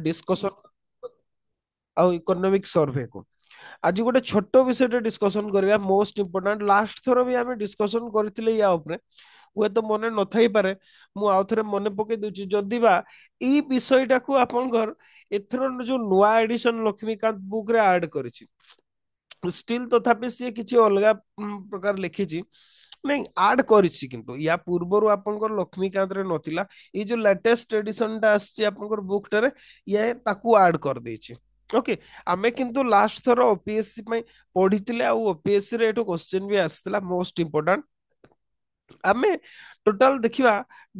Discussion आ economic survey को आज गोटे छोट विषय डिस्कशन करबा मोस्ट इम्पोर्टेंट लास्ट थरो भी आमे डिस्कशन करथिले या ऊपर हुए तो मने न थाई पारे मु आउ थरे मने पके दउची जदि बा ई विषयटा को आपनकर एथरो जो नुआ एडिशन लक्ष्मीकांत बुक रे ऐड करिछि स्टिल तथापि सी किछि अलगा प्रकार लिखिछि नहीं आड करिछि किंतु या पूर्वरु आपनकर लक्ष्मीकांत रे नथिला ई जो लेटेस्ट एडिशन टा आछि आपनकर बुक टारे ये ताकू ऐड कर देछि ओके आमे किंतु लास्ट थरो ओपीएससी पई पढितिले आ ओपीएससी रे एटो क्वेश्चन भी आस्थिला मोस्ट इंपोर्टेंट आमे टोटल देखिबा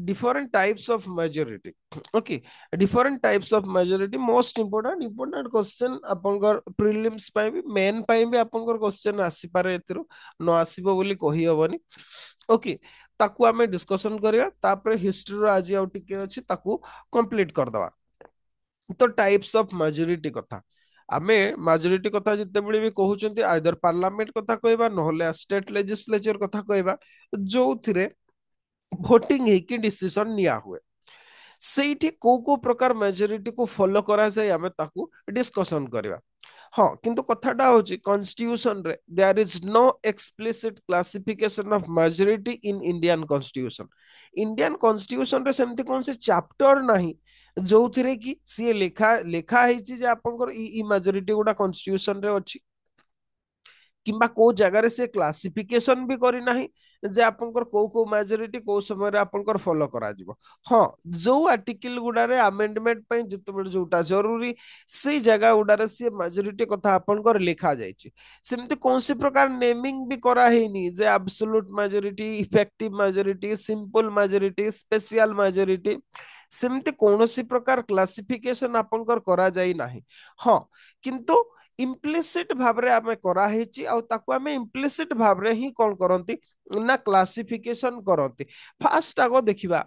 different types of majority okay different types of majority most important question आपनकर प्रीलिम्स पई भी मेन पई भी आपनकर क्वेश्चन आसी पारे एतिरो न आसीबो बोली कहि हबनी ओके ताकू आमे डिस्कशन करिया तापर हिस्ट्री रो आज आउ टिके अछि ताकू कंप्लीट कर दवा तो टाइप्स ऑफ मेजॉरिटी कथा आमे मेजॉरिटी कथा जिते बळे भी कहउचंती आइदर पार्लियामेंट कथा कहबा नहले स्टेट लेजिस्लेचर कथा कहबा जो थिरे भोटिंग ହେଇକି डिसीजन निया हुए ସେଇଠି କୋଉ କୋଉ ପ୍ରକାର मेजॉरिटी को फॉलो करा जाए आमे ताकू डिस्कशन करिवा हाँ किंतु कथाटा होची कॉन्स्टिट्यूशन रे there is no explicit classification of majority in Indian constitution रे सेमती कौन से चैप्टर नहीं जो थिरे कि सी लेखा लेखा ହେଇଛି जे आपनकर ई मेजॉरिटी गुडा कॉन्स्टिट्यूशन रे अछि किंबा को जगार से क्लासिफिकेशन भी करी नाही जे आपनकर को मेजॉरिटी को समय रे आपनकर फॉलो करा जिवो हाँ जो आर्टिकल गुडारे अमेंडमेंट पई जतबे जोटा जरूरी से जगह गुडारे से मेजॉरिटी कथा आपनकर लिखा जायछि सेमते कौन से प्रकार नेमिंग भी करा हेनी जे absolute majority effective majority simple majority special majority सेमते कौनसी प्रकार क्लासिफिकेशन आपनकर करा जाई नाही हाँ किंतु इम्प्लिसिट भाबरे आमे करा हेची आ ताकू आमे इम्प्लिसिट भाबरे ही कोन करंती ना क्लासिफिकेशन करंती फास्ट आगो देखिबा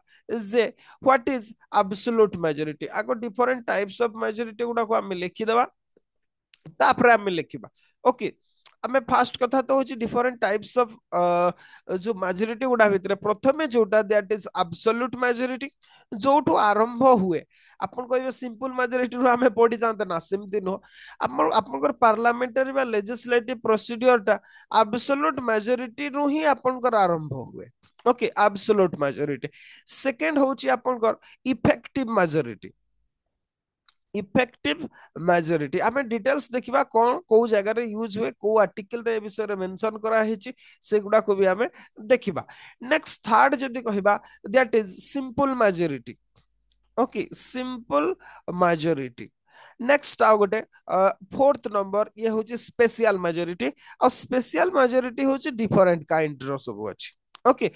जे व्हाट इज एब्सोल्यूट मेजॉरिटी आगो डिफरेंट टाइप्स ऑफ मेजॉरिटी गुडा को आमे लिखि देबा तापरे आमे लिखिबा ओके आमे फास्ट कथा तो होची डिफरेंट टाइप्स ऑफ जो मेजॉरिटी गुडा भितरे प्रथमे जोटा दैट इज एब्सोल्यूट मेजॉरिटी जोठो आरंभ हुए आपण कहबे सिंपल मेजॉरिटी रो आमे पढी तांते ना सेमति नो आपण आपनकर पार्लियामेंटरी बा लेजिस्लेटिव प्रोसीड्योर टा एब्सोल्यूट मेजॉरिटी रो ही आपनकर आरंभ हुए ओके एब्सोल्यूट मेजॉरिटी सेकंड होची आपनकर इफेक्टिव मेजॉरिटी इफेक्टिव मेजॉरिटी आमे डिटेल्स देखिबा कोन को जगह रे यूज हुए को आर्टिकल रे विषय रे मेंशन करा हेची सेगुडा को भी आमे देखिबा नेक्स्ट थर्ड जदी कहिबा that is simple majority okay simple majority next आउ गोटे फोर्थ नंबर ये होची स्पेशल मेजॉरिटी और स्पेशल मेजॉरिटी होची डिफरेंट काइंड रो सब अछि ओके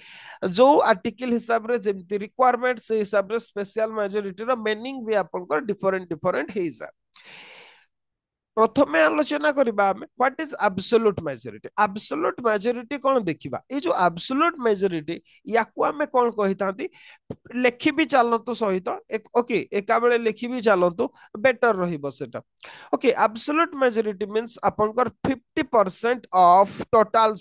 जो आर्टिकल हिसाब रे जेमति रिक्वायरमेंट से हिसाब रे स्पेशल मेजॉरिटी रो मीनिंग भी आपन को डिफरेंट डिफरेंट हे जा प्रथमे आलोचना करिबा हमें what is absolute majority absolute majority कोन देखिबा ए जो एब्सोल्यूट मेजॉरिटी याकू हमें कोन कहितांती लेखि भी चलंतु सहित एक ओके एका बेले लेखि भी चलंतु बेटर रहिबो सेटा ओके एब्सोल्यूट मेजॉरिटी मींस आपनकर 50% ऑफ टोटल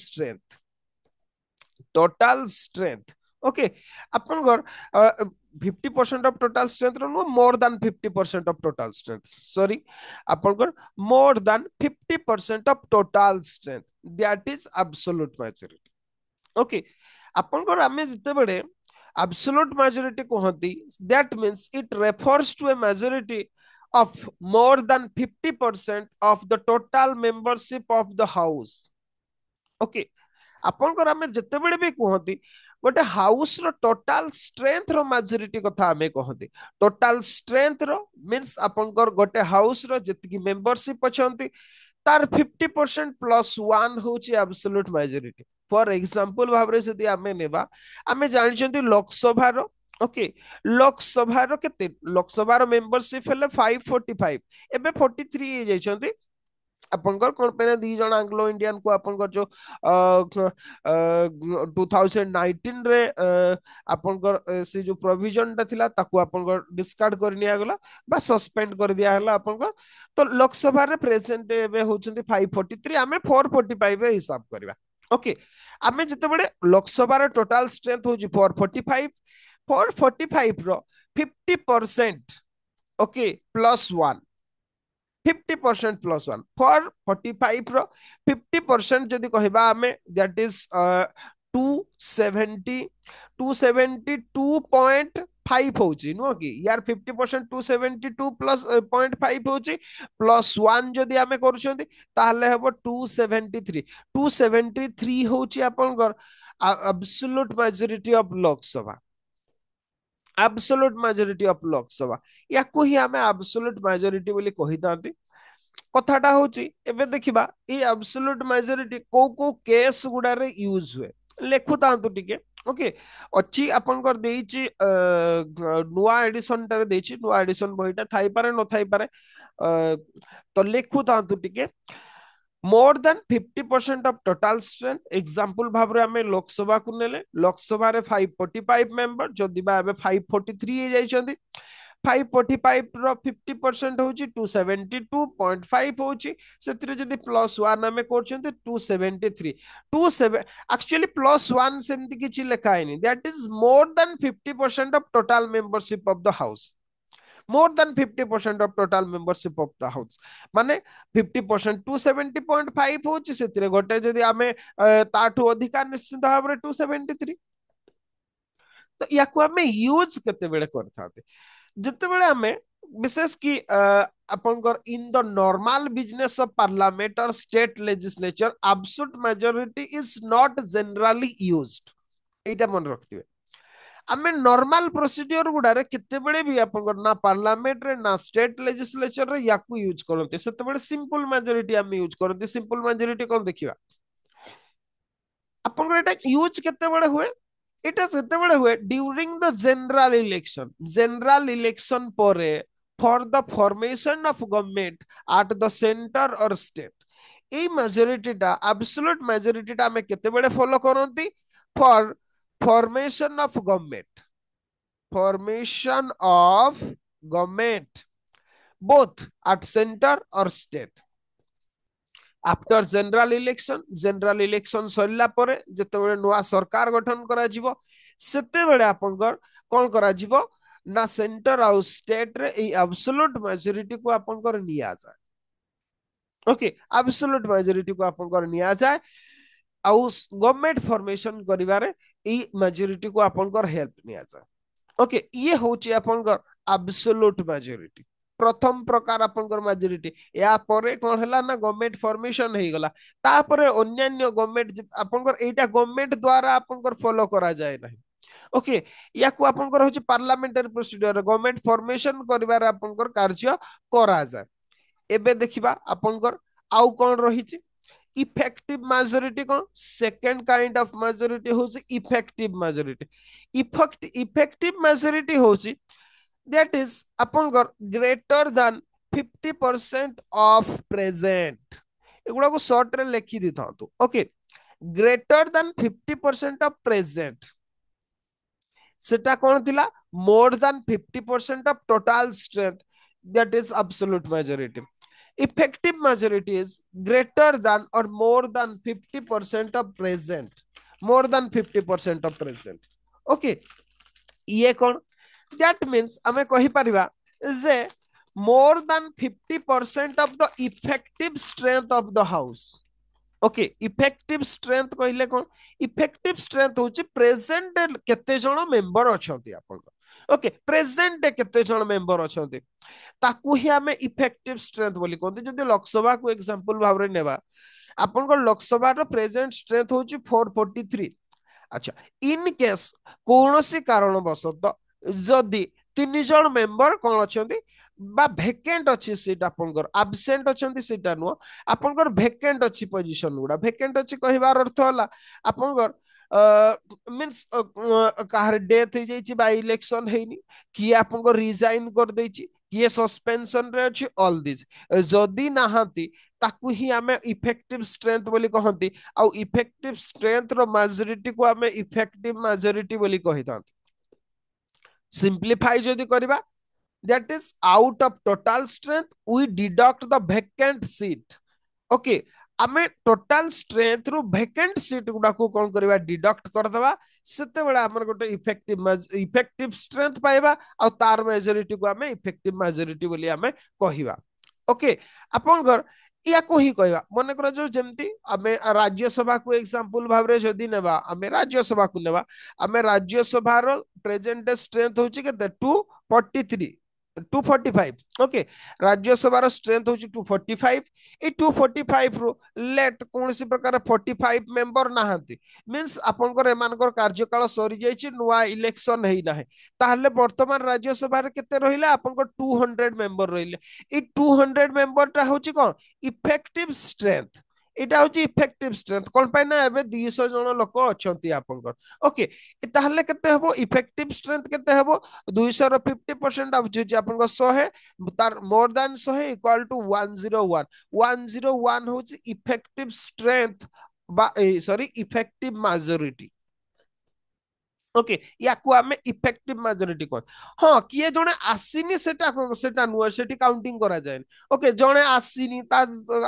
स्ट्रेंथ ओके आपनकर 50% of total strength no more than 50% of total strength sorry आपनकर more than 50% of total strength that is absolute majority okay आपनकर आमे जिते बडे एब्सोल्यूट मेजॉरिटी कहंती that means it refers to a majority of more than 50% of the total membership of the house okay आपनकर आमे जते बेले भी कहंती गोटे हाउस रो टोटल स्ट्रेंथ रो मेजॉरिटी कथा आमे कहंती टोटल स्ट्रेंथ रो मींस आपनकर गोटे हाउस रो जति मेंबरशिप अछंती तार 50% प्लस 1 होची एब्सोल्यूट मेजॉरिटी फॉर एग्जांपल भाबरे जदि आमे नेबा आमे जानिछंती लोकसभा रो ओके लोकसभा रो केते लोकसभा रो मेंबरशिप हेले 545 एबे 43 हे जाइछंती आपनकर कोन पे दी जण एंग्लो इंडियन को आपनकर जो 2019 रे आपनकर से जो प्रोविजन ता थिला ताकू आपनकर डिस्कार्ड कर निया गला बा सस्पेंड कर दिया हला आपनकर तो लोकसभा रे प्रेजेंट एबे होचंती 543 आमे 445 रे हिसाब करबा ओके आमे जते बडे लोकसभा रे टोटल स्ट्रेंथ होची 445 रो 50% okay plus one 50% plus one for 45 रो 50% जदि कहबा आमे दैट इज 270 272.5 होची नुह कि यार 50% 272 प्लस 0.5 होची प्लस वन जदि आमे करूछंती ताहले हबो 273 273 होची आपनकर absolute majority of Lok Sabha absolute majority of Lok Sabha याकू ही आमे एब्सोल्यूट मेजॉरिटी बोली कहितांती कथाटा होची एबे देखिबा ई एब्सोल्यूट मेजॉरिटी को केस गुडारे यूज हुए लेखु तांतु टिके ओके अच्छी आपनकर देइची नुआ एडिशन टारे देइची नुआ एडिशन बहिटा थाई पारे न थाई पारे तो लेखु तांतु टिके more than 50% of total strength example भाबरे हमें लोकसभा को नेले लोकसभा रे 545 मेंबर जदि बा एबे 543 हे जाइछंती 545 रो 50% होची 272.5 होची सेतिरे जदि प्लस 1 हमें करछंती 273 27 एक्चुअली प्लस 1 सेमति किछि लेखा हैनी that is more than 50% of total membership of the house more than 50% of total membership of the house माने 50% 270.5 होची सेतिरे गोटे जदि आमे ताठू अधिकार निश्चित भाबरे 273 तो याकू आमे यूज केते बेले करथाते ଯେତେବେଳେ ଆମେ ବିଶେଷ କି ଆପଣଙ୍କର in the normal business of parliament or state legislature absolute majority is not generally used ଏଇଟା ମନେ ରଖିଥିବେ ଆମେ ନର୍ମାଲ ପ୍ରୋସିଡିଓର ଗୁଡାରେ କେତେବେଳେ ବି ଆପଣଙ୍କର ନା ପାର୍ଲାମେଣ୍ଟରେ ନା ଷ୍ଟେଟ ଲେଜିସ୍ଲେଚରରେ ୟାକୁ ୟୁଜ କରନ୍ତି ସେତେବେଳେ ସିମ୍ପଲ majority ଆମେ ୟୁଜ କରନ୍ତି ସିମ୍ପଲ majority କଣ ଦେଖିବା ଆପଣଙ୍କର ଏଟା ୟୁଜ କେତେବେଳେ हुए এটা যেତେବେଳେ ହୁଏ during the general election ପରେ for the formation of government at the center or state এই majorityଟା absolute majorityଟା ଆମେ କେତେବେଳେ ଫଲୋ କରନ୍ତି for formation of government both at center or state after general election सरला परे जेतेबेले नुआ सरकार गठन करा जिवो सेतेबेले आपनकर कोन करा जिवो ना सेंटर आउ स्टेट रे ए एब्सोल्यूट मेजॉरिटी को आपनकर निया जाय ओके एब्सोल्यूट मेजॉरिटी को आपनकर निया जाय आउ गवर्नमेंट फॉर्मेशन करिवारे ए मेजॉरिटी को आपनकर हेल्प निया जाय ओके ये होची आपनकर एब्सोल्यूट मेजॉरिटी प्रथम प्रकार आपनकर मेजॉरिटी या परे कोन हला ना गवर्नमेंट फॉर्मेशन हे गला तापरे अन्यान्य गवर्नमेंट आपनकर एटा गवर्नमेंट द्वारा आपनकर फॉलो करा जाय नाही ओके या को आपनकर होची पार्लियामेंटरी प्रोसीजर गवर्नमेंट फॉर्मेशन करिवार आपनकर कार्य करा जाय एबे देखिबा आपनकर आउ कोन रहिची इफेक्टिव मेजॉरिटी को सेकंड काइंड ऑफ मेजॉरिटी होची इफेक्टिव मेजॉरिटी इफेक्टिव मेजॉरिटी होची that is आपनकर greater than 50% of present एगुड़ा को शॉर्ट रे लिखि दी था तो okay greater than 50% of present सेटा कौन थिला more than 50% of total strength that is absolute majority effective majority is greater than or more than 50% of present more than 50% of present okay ये कौन that means आमे कहि परिबा जे more than 50% of the effective strength of the house okay effective strength कहले कोन effective strength होची present केते जण member अछंती आपन okay present केते जण मेंबर अछंती ताकू ही आमे इफेक्टिव स्ट्रेंथ बोली कोन जदि लोकसभा को एग्जांपल भाबरे नेबा आपन को लोकसभा रो प्रेजेंट स्ट्रेंथ होची 443 अच्छा इन केस कौनसी कारण बसत जदि तीन जन मेंबर कौन अच्छा बा भेकेंट अच्छी सीट आपनकर आबसेंट अछंती सीटा नुह आपनकर भेकेंट अच्छी पोजीशन गुडा भेकेंट अच्छी कहिबार अर्थ होला आपनकर मींस काहर डेथ हो जाइछि बा इलेक्शन हेनी कि आपनकर रिजाइन कर देछि किए सस्पेंशन रे अछि ऑल दिस जदि नाहांती ताकू ही आमे इफेक्टिव स्ट्रेंथ बोली कहंती आ इफेक्टिव स्ट्रेंथ रो मेजॉरिटी को आमे इफेक्टिव मेजॉरिटी बोली कहितांती सिंप्लीफाई जदि करबा that is out of total strength we deduct the vacant seat okay आमे टोटल स्ट्रेंथ रु वैकेंट सीट गुडा को कौन करबा डिडक्ट कर दबा सेते बेला हमर गोटे इफेक्टिव स्ट्रेंथ पाइबा आ तार मेजॉरिटी को आमे इफेक्टिव मेजॉरिटी बोली आमे कहिबा ओके आपनकर या को ही कहबा मन कर जो जेमती आमे राज्यसभा को एग्जांपल भाबरे जदी नेबा आमे राज्यसभा को नेबा आमे राज्यसभा रो प्रेजेंट स्ट्रेंथ होची के 243 245 ओके राज्यसभा स्ट्रेंथ होची 245 ए 245 रु लेट कौन सी प्रकार 45 मेंबर नाहंती मींस आपनकर एमानकर कार्यकाल सरी जायछि नुआ इलेक्शन हेई नाहे ताहले वर्तमान राज्यसभा रे केते रहिले आपनकर 200 मेंबर रहिले ए 200 मेंबर टा होची कोन इफेक्टिव स्ट्रेंथ एटा होची इफेक्टिव स्ट्रेंथ कोन पाइ ना एबे 200 जन लोक अछंती आपनकर ओके ताहले केते हबो इफेक्टिव स्ट्रेंथ केते हबो 200 रो 50% अब जे आपनकर 100 तार मोर देन 100 इक्वल टू 101 101 होची इफेक्टिव स्ट्रेंथ बा सॉरी इफेक्टिव मेजॉरिटी ओके याकू आमे इफेक्टिव मेजॉरिटी कोन हाँ किए जणे आसीनी सेटा नुआ सेठी काउंटिंग करा जाय ओके जणे आसीनी ता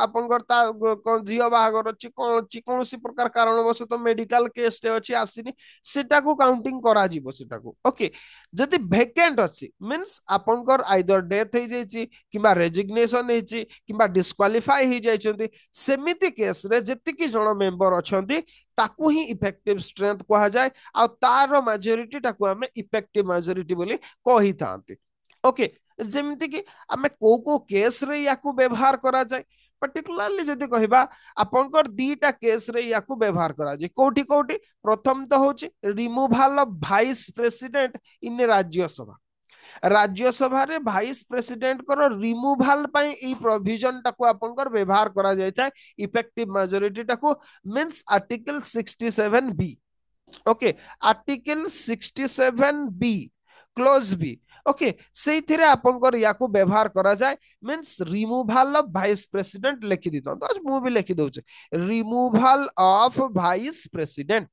आपनकर ता कोन जियो बाहागर अछि कोन सी प्रकार कारण बस तो मेडिकल केस टे अछि आसीनी सेटा को काउंटिंग करा जीवो सेटा को ओके जदि वेकेंट अछि मींस आपनकर आइदर डेथ हे जायछि किबा रेजिग्नेशन हेछि किबा डिस्क्वालिफाई हे जायछन्ती सेमिति केस रे जेतिकी जण मेंबर अछन्ती ताकू ही इफेक्टिव स्ट्रेंथ कहा जाए आ तार मेजॉरिटी टाकू आमे इफेक्टिव मेजॉरिटी बोली कही थांती ओके जेमिति कि आमे को केस रे याकू व्यवहार करा जाए पर्टिकुलरली जदि कहबा आपनकर दीटा केस रे याकू व्यवहार करा जाए कोठी कोठी प्रथम तो होची removal of vice president in Rajya Sabha Rajya Sabha रे वाइस प्रेसिडेंट कर रिमूवल पई ई प्रोविजन टाको आपनकर व्यवहार करा जाय छै इफेक्टिव मेजॉरिटी टाको means article 67 B okay article 67 B clause B okay से थिरे आपनकर याको व्यवहार करा जाय means removal of vice president लिखि दितो तो मु भी लिखि दउछ removal of vice president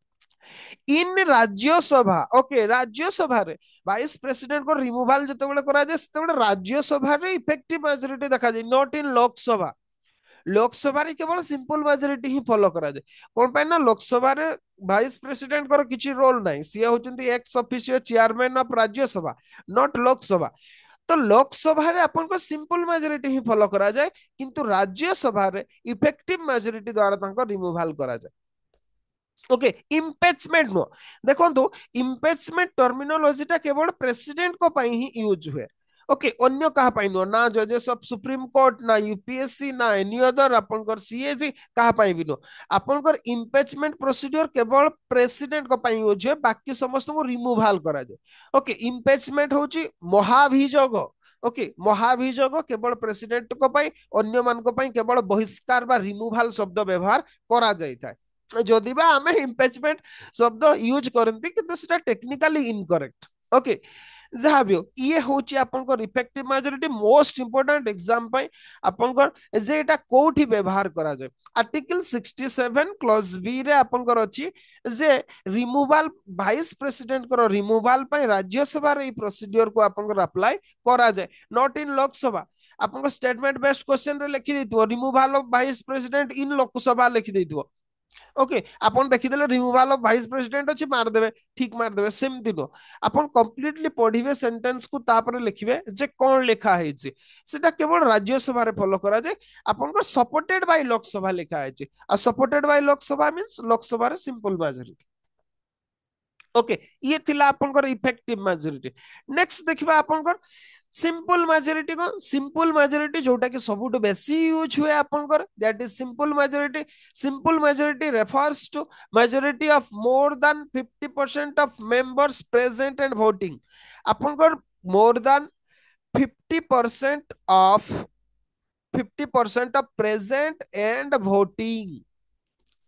in Rajya Sabha okay Rajya Sabha रे वाइस प्रेसिडेंट को रिमूवल जतबेले करा जाय सेतबेले राज्यसभा रे इफेक्टिव मेजॉरिटी देखा जाय नॉट इन लोकसभा लोकसभा रे केवल सिंपल मेजॉरिटी ही फॉलो करा जाय कोन पाइ ना लोकसभा रे वाइस प्रेसिडेंट को किछि रोल नाही सी होचंती ex officio chairman of Rajya Sabha not Lok Sabha तो लोकसभा रे अपन को सिंपल मेजॉरिटी ही फॉलो करा जाय किंतु राज्यसभा रे इफेक्टिव मेजॉरिटी द्वारा तांको रिमूवल करा जाय ओके इम्पेचमेंट नो देखो इम्पेचमेंट टर्मिनोलॉजी टा केवल प्रेसिडेंट को पाई ही यूज हुए ओके अन्य कहा पाई नो ना जजेस ऑफ सुप्रीम कोर्ट ना यूपीएससी ना एनी अदर आपनकर सीएजी कहा पाई भी नो आपनकर इम्पेचमेंट प्रोसीजर केवल प्रेसिडेंट को पाई यूज हुए बाकी समस्त को रिमूवल करा जाए ओके इम्पेचमेंट होची महाभियोग ओके महाभियोग केवल प्रेसिडेंट को पाई अन्य मान को पाई केवल बहिष्कार बा रिमूवल शब्द व्यवहार करा जाय था जदि बा आमे इम्पेचमेंट शब्द यूज करंती किंतु सेटा टेक्निकली इनकरेक्ट ओके जहाँ भी हो ये होची आपनकर effective majority most important exam पई आपनकर जे एटा कोठी व्यवहार करा जाय आर्टिकल 67 क्लॉज बी रे आपनकर अछि जे रिमूवल वाइस प्रेसिडेंट कर रिमूवल पई राज्यसभा रे ई प्रोसीजर को आपनकर अप्लाई करा जाय नॉट इन लोकसभा आपनकर स्टेटमेंट बेस्ड क्वेश्चन रे लिखि दैथिबो रिमूवल ऑफ वाइस प्रेसिडेंट इन लोकसभा लिखि दैथिबो ओके आपण देखिदेले रिमूवल ऑफ वाइस प्रेसिडेंट अछि मार देबे ठीक मार देबे सेमति नो आपण कंप्लीटली पढिबे सेंटेंस को तापर लिखिबे जे कोन लेखा हेछि सेटा केवल राज्यसभा रे फॉलो करा जाय आपण को सपोर्टेड बाय लोकसभा लेखा हेछि आ supported by Lok Sabha means Lok Sabha रे सिंपल मेजॉरिटी ओके ये थिला आपनकर इफेक्टिव मेजॉरिटी नेक्स्ट देखिबा आपनकर सिंपल मेजॉरिटी को सिंपल मेजॉरिटी जोटा कि सबुठ बेसी यूज हुए आपनकर that is simple majority refers to majority of more than 50% of members present and voting आपनकर more than 50% of 50% of present and voting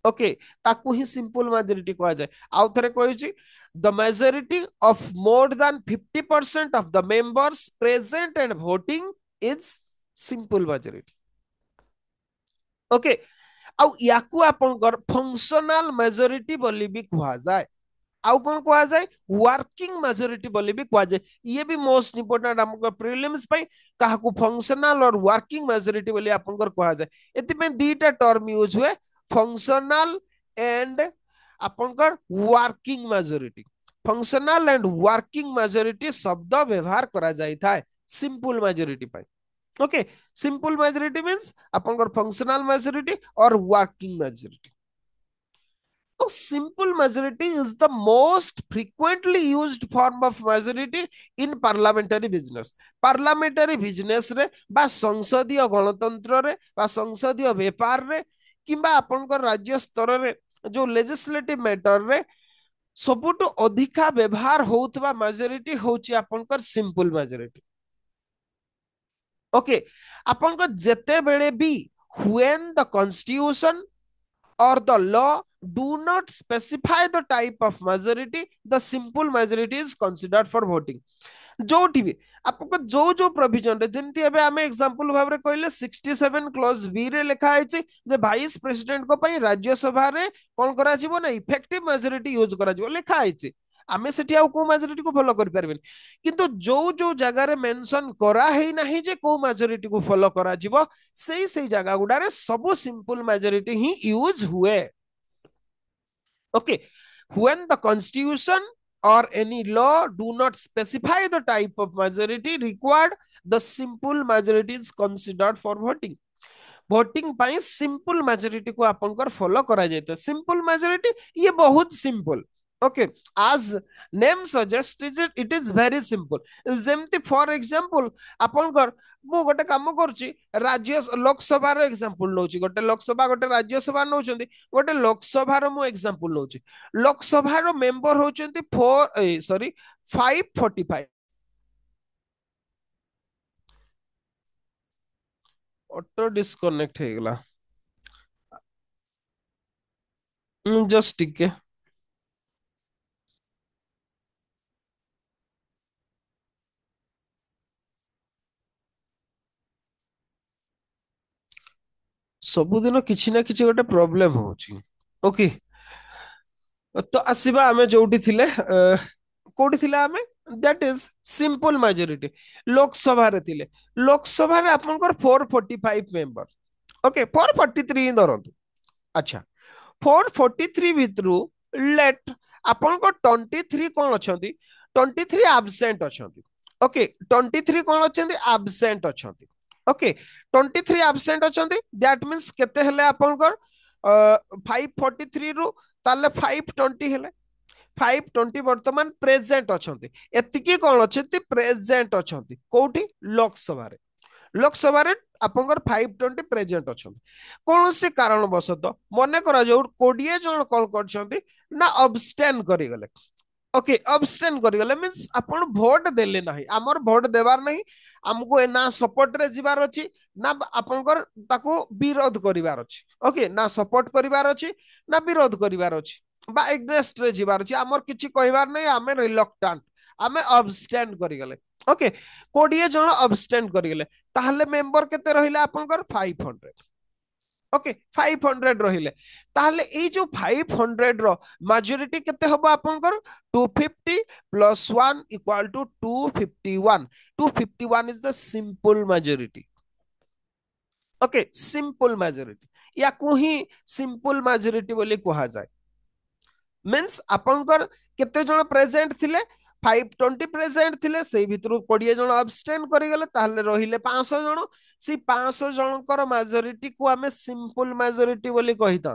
okay ताकू ही सिंपल मेजॉरिटी कहा जाए आउ थरे कहिछि the majority of more than 50% of the members present and voting is simple majority okay आउ याकू आपनकर फंक्शनल मेजॉरिटी बोली भी कहा जाए आउ कौन कहा जाए वर्किंग मेजोरिटी बोली भी कहा जाए ये भी मोस्ट इंपोर्टेंट हमको प्रीलिम्स पे काहाकू फंक्शनल और वर्किंग मेजोरिटी बोली आपनकर कहा जाए एतिपे दीटा टर्म यूज हुए फंक्शनल एंड आपनकर working majority functional and working majority शब्द व्यवहार करा जाई था सिंपल मेजोरिटी पे ओके सिंपल मेजोरिटी मींस आपनकर फंक्शनल मेजोरिटी और working majority so simple majority is the most frequently used form of majority in parliamentary business. Parliamentary business रे बा संसदीय गणतंत्र रे बा संसदीय व्यापार रे किंबा आपनकर राज्य स्तर रे जो लेजिस्लेटिव मैटर रे सबुटु अधिका व्यवहार होउतबा मेजोरिटी होची आपनकर सिंपल मेजोरिटी ओके आपनकर जेते बेले भी when the constitution or the law do not specify the type of majority, the simple majority is considered for voting. जोठी भी आपको जो जो प्रोविजन रे जेमती एबे आमे एग्जांपल भाबरे कहले 67 क्लॉज बी रे लिखा है जे वाइस प्रेसिडेंट को पई राज्य सभा रे कोन करा जीवो ना इफेक्टिव मेजोरिटी यूज करा जीवो लिखा है आमे सेठी आउ को मेजोरिटी को फॉलो कर परबेन किंतु जो जो जगह रे मेंशन करा है नाही जे को मेजोरिटी को फॉलो करा जीवो सेई जगह गुडा रे सब सिंपल मेजोरिटी ही यूज हुए okay when the constitution or any law do not specify the type of majority required the simple majority is considered for voting voting ପାଇଁ simple majority को आपनकर फॉलो करा जायते simple majority ये बहुत simple okay as name suggests it is very simple जेमती for example आपनकर मु गोटे काम करछि राज्य लोकसभा रो एग्जांपल नउछि गोटे लोकसभा गोटे राज्यसभा नउछन्ती गोटे लोकसभा रो मु एग्जांपल नउछि लोकसभा रो मेंबर होचन्ती 4 सॉरी 545 ऑटो डिस्कनेक्ट हे गेला जस्ट टिके ସବୁଦିନ କିଛି ନା କିଛି ଗୋଟେ ପ୍ରୋବ୍ଲେମ ହଉଛି ଓକେ ତ ଆସିବା ଆମେ ଯୋଉଠି ଥିଲେ କୋଉଠି ଥିଲେ ଆମେ ଦ୍ୟାଟ ଇଜ ସିମ୍ପଲ majority ଲୋକସଭାରେ ଥିଲେ ଲୋକସଭାରେ ଆପଣଙ୍କର 445 ମେମ୍ବର ଓକେ 443 ହିଁ ଧରନ୍ତୁ ଆଚ୍ଛା 443 ଭିତରୁ ଲେଟ୍ ଆପଣଙ୍କ 23 କଣ ଅଛନ୍ତି 23 ଆବସେଣ୍ଟ ଅଛନ୍ତି ଓକେ 23 କଣ ଅଛନ୍ତି ଆବସେଣ୍ଟ ଅଛନ୍ତି ଓକେ 23 ଆବସେଣ୍ଟ ଅଛନ୍ତି ଦ୍ୟାଟ ମିନ୍ସ କେତେ ହେଲେ ଆପଣଙ୍କର 543 ରୁ ତାହେଲେ 520 ହେଲେ 520 ବର୍ତ୍ତମାନ ପ୍ରେଜେଣ୍ଟ ଅଛନ୍ତି ଏତିକି କଣ ଅଛନ୍ତି ପ୍ରେଜେଣ୍ଟ ଅଛନ୍ତି କୋଉଠି ଲୋକସଭାରେ ଲୋକସଭାରେ ଆପଣଙ୍କର 520 ପ୍ରେଜେଣ୍ଟ ଅଛନ୍ତି କୌଣସି କାରଣବଶତଃ ମନେ କରାଯାଉ 20 ଜଣ କଣ କରିଛନ୍ତି ନା ଅବଷ୍ଟେନ୍ କରିଗଲେ ओके अबस्टेन करिगले मींस आपण वोट देले नाही हमर वोट देवार नाही हमको ना सपोर्ट रे जिबार अछि ना आपनकर ताको विरोध करिवार अछि ओके ना सपोर्ट करिवार अछि ना विरोध करिवार अछि बा एग्नेस्ट रे जिबार अछि हमर किछि कहिवार नाही हमें रिलक्टेंट हमें अबस्टेन करिगले ओके 20 जण अबस्टेन करिगले ताहले मेंबर केते रहिला आपनकर 500 ओके 500 रहिले ताहले एई जो 500 रो मेजॉरिटी केते हबो आपनकर 250 plus 1 equal to 251 251 is the simple majority okay simple majority या को ही सिंपल मेजॉरिटी बोली कहा जाए मींस आपनकर केते जण प्रेजेंट थिले 520 प्रेजेंट थिले सेई भितरु 20 जण अबस्टेन करिगले ताहले रहिले 500 जण सी 500 जनकर मेजॉरिटी को हमें सिंपल मेजॉरिटी बोली कहिता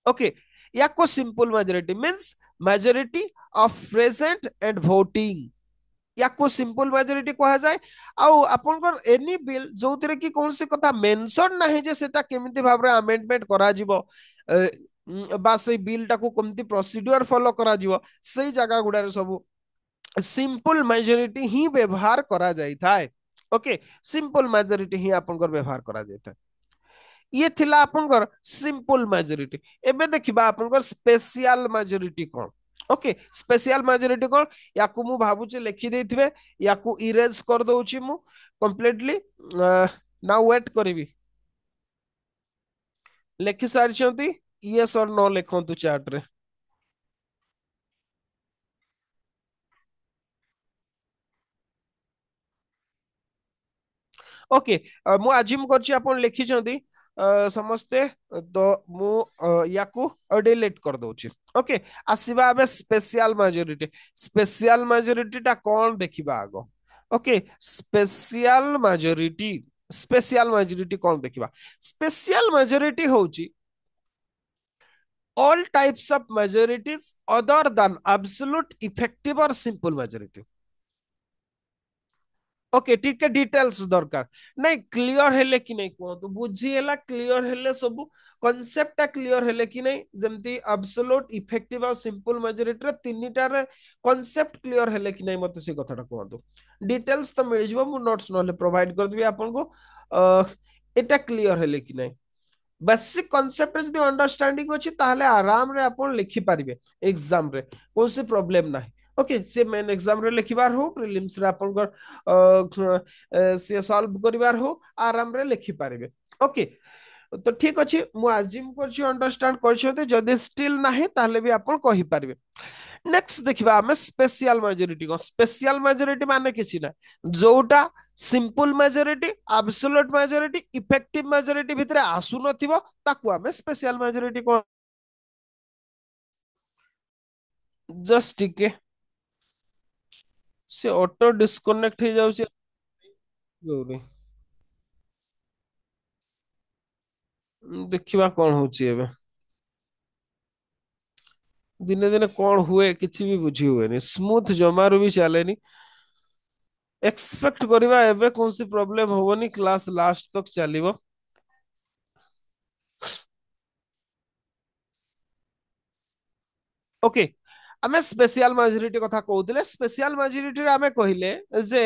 ओके या को simple majority means majority of present and voting या को सिंपल मेजॉरिटी कहा जाए आउ आपनकर एनी बिल जोथिरे कि कौन सी कथा मेंशन नाही जे सेटा केमिति भाबरे अमेंडमेंट करा जिवो बा से बिल टाको केमिति प्रोसीड्यूर फॉलो करा जिवो सेई जगह गुडारे सब सिंपल मेजॉरिटी ही व्यवहार करा जाई थाए ओके सिंपल मेजॉरिटी ही आपनकर व्यवहार करा जाई थाए ये थिला आपनकर सिंपल मेजॉरिटी एबे देखिबा आपनकर स्पेशल मेजॉरिटी कोन ओके स्पेशल मेजॉरिटी कोन याकू मु भाबुचे लिखि देथिबे याकू इरेज कर दउची मु कंप्लीटली नाउ वेट करबी लिखि सारिछंती यस और नो लिखंतु चैट रे ओके मु आजिम करछि आपण लिखिछंती समस्ते तो मु याकू डिलीट कर दउछि ओके आसीबा आबे स्पेशल मेजोरिटी टा कोन देखिबा आगो ओके स्पेशल मेजोरिटी कोन देखिबा स्पेशल मेजोरिटी होछि all types of majorities other than absolute effective or simple majority okay ठीक है डिटेल्स दरकार नहीं क्लियर हेले कि नहीं कहतु बुझी हेला क्लियर हेले सब कॉन्सेप्ट टा क्लियर हेले कि नहीं जेमती एब्सोल्यूट इफेक्टिव और सिंपल मेजॉरिटी रे तीनिटार कॉन्सेप्ट क्लियर हेले कि नहीं मते से कथाटा कहतु डिटेल्स तो मिल जिवो मु नोट्स नले प्रोवाइड कर देबी आपन को एटा क्लियर हेले कि नहीं बेसिक कॉन्सेप्ट যদি अंडरस्टैंडिंग अच्छी ताहले आराम रे आपण लिखि पारिबे एग्जाम रे कोन से प्रॉब्लम नाही ओके से मेन एग्जाम रे लिखिबार हो प्रीलिम्स रे आपण से सॉल्व करिवार हो आराम रे लिखि पारिबे ओके तो ठीक अछि मु अज्यूम करछि अंडरस्टैंड करछते जदि स्टिल नाही ताहले भी आपण कहि पारिबे नेक्स्ट देखिबा हमें स्पेशल मेजॉरिटी को स्पेशल मेजॉरिटी माने किछि ना जोटा simple majority absolute majority effective majority भितरे आसु नथिबो ताकू हमें स्पेशल मेजॉरिटी को जस्ट टिके से ऑटो डिस्कनेक्ट हो जाउछि जोरे देखिबा कोन होछि एबे दिने दिने कोन हुए किछि भी बुझी हुएनी स्मूथ जमारू भी चलेनी एक्सपेक्ट करिबा एबे कोन सी प्रॉब्लम होबनी क्लास लास्ट तक चलिबो ओके आमे स्पेशल मेजॉरिटी कथा कहउतिले स्पेशल मेजॉरिटी रे आमे कहिले जे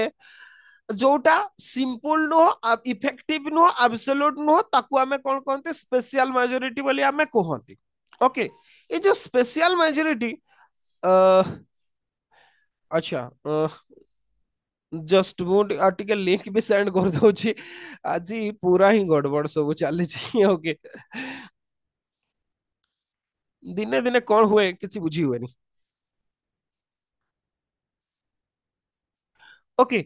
जोटा सिंपल नो इफेक्टिव नो एब्सोल्यूट नो ताकू आमे कोन कहते स्पेशल मेजॉरिटी बोली आमे कहंती ओके ये जो स्पेशल मेजॉरिटी अच्छा जस्ट मु टिके लिंक भी सेंड कर दउची आज पूरा ही गड़बड़ सब चली ओके दिने दिने कौन हुए किसी बुझी हुएनी ओके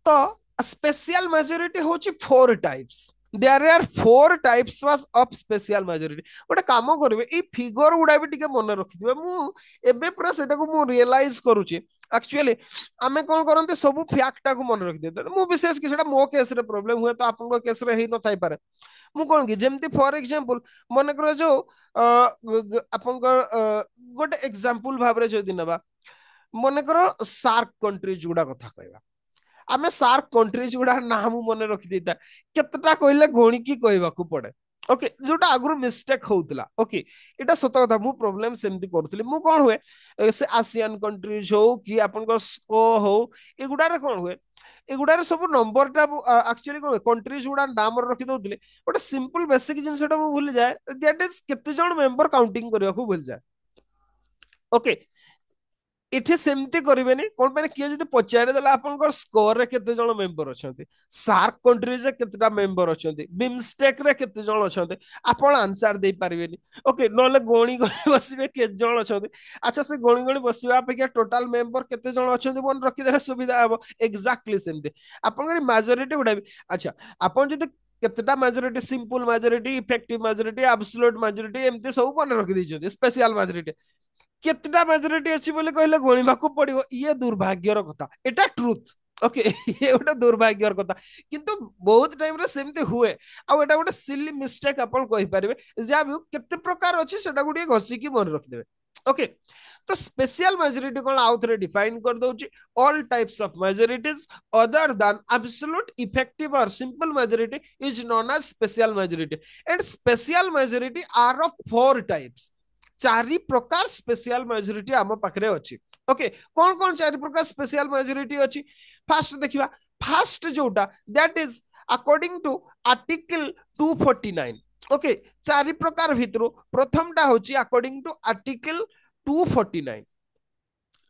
तो स्पेशल मेजॉरिटी होची four types there are four types of special majority गोटे काम करिवे ई फिगर गुडा भी टिके मन रखिथिबे मु एबे पूरा सेटा को मु रियलाइज करूची एक्चुअली आमे कोन करंते सब फैक्ट को मन रखि देते मु विशेष कि सेटा मो केस रे प्रॉब्लम हुए तो आपन केस रे ही न थाई पारे मु कोन कि जेमती फॉर एग्जांपल मन कर जो आपन गोटे एग्जांपल भाबरे जदि नबा मन कर सार्क कंट्रीज गुडा कथा कहबा आमे सार्क कंट्रीज गुडा नाम मन रखि देता केतटा कहले गणिकी कहबाकू पड़े ओके जोटा आगुर मिस्टेक होउतला ओके एटा सत कथा मु प्रॉब्लम सेमती करथली मु कोन हुए से आसियान कंट्रीज हो कि आपन स्को हो एगुडा रे कोन हुए एगुडा रे सब नंबर टा एक्चुअली कोन कंट्रीज गुडा नाम रखि दउतले गोटे सिंपल बेसिक जिंसटा मु भूल जाए दैट इज केते जण मेंबर काउंटिंग करबाकू भूल जाए ओके इथे सेमती करेनि कौन पे किए जब पचारि देला आपनकर स्कोर रे केते जण मेंबर अछंती सार्क कंट्रीज रे केतेटा मेंबर अछंती बिमस्टेक रे केते जण अछंती आपण आंसर दे पारिबेनी ओके नले गणी गणी बसिबे के जण अछंती अच्छा से गणी गणी बसिबा अपेक्षा टोटल मेंबर केते जण अछंती मन रखि देले सुविधा हबो एग्जैक्टली सेमती आपनकर मेजॉरिटी गुडा भी अच्छा आपण जदी केतेटा majority simple majority effective majority absolute majority एमती सब मन रखि दैछंती स्पेशल मेजॉरिटी केतटा मेजॉरिटी अच्छी बोले कहले गणिबाकू पड़िबो ये दुर्भाग्यर कथा एटा ट्रुथ ओके ये गोटे दुर्भाग्यर कथा किंतु बहुत टाइम रे सेमती हुए आ एटा गोटे सिली मिस्टेक आपण कहि परिबे जा भी केते प्रकार अछि सेटा गुडी घसी की मन रख देबे ओके तो स्पेशल मेजॉरिटी कोन आउथरे डिफाइन कर दउची all types of majorities other than absolute effective और simple majority is known as special majority and special majority are of four types चारि प्रकार स्पेशल मेजॉरिटी आम पाखरे अछि ओके कौन कौन चारि प्रकार स्पेशल मेजॉरिटी अछि फास्ट देखिबा फास्ट जोटा that is according to article 249 okay चारि प्रकार भितरु प्रथमटा होछि अकॉर्डिंग टू आर्टिकल 249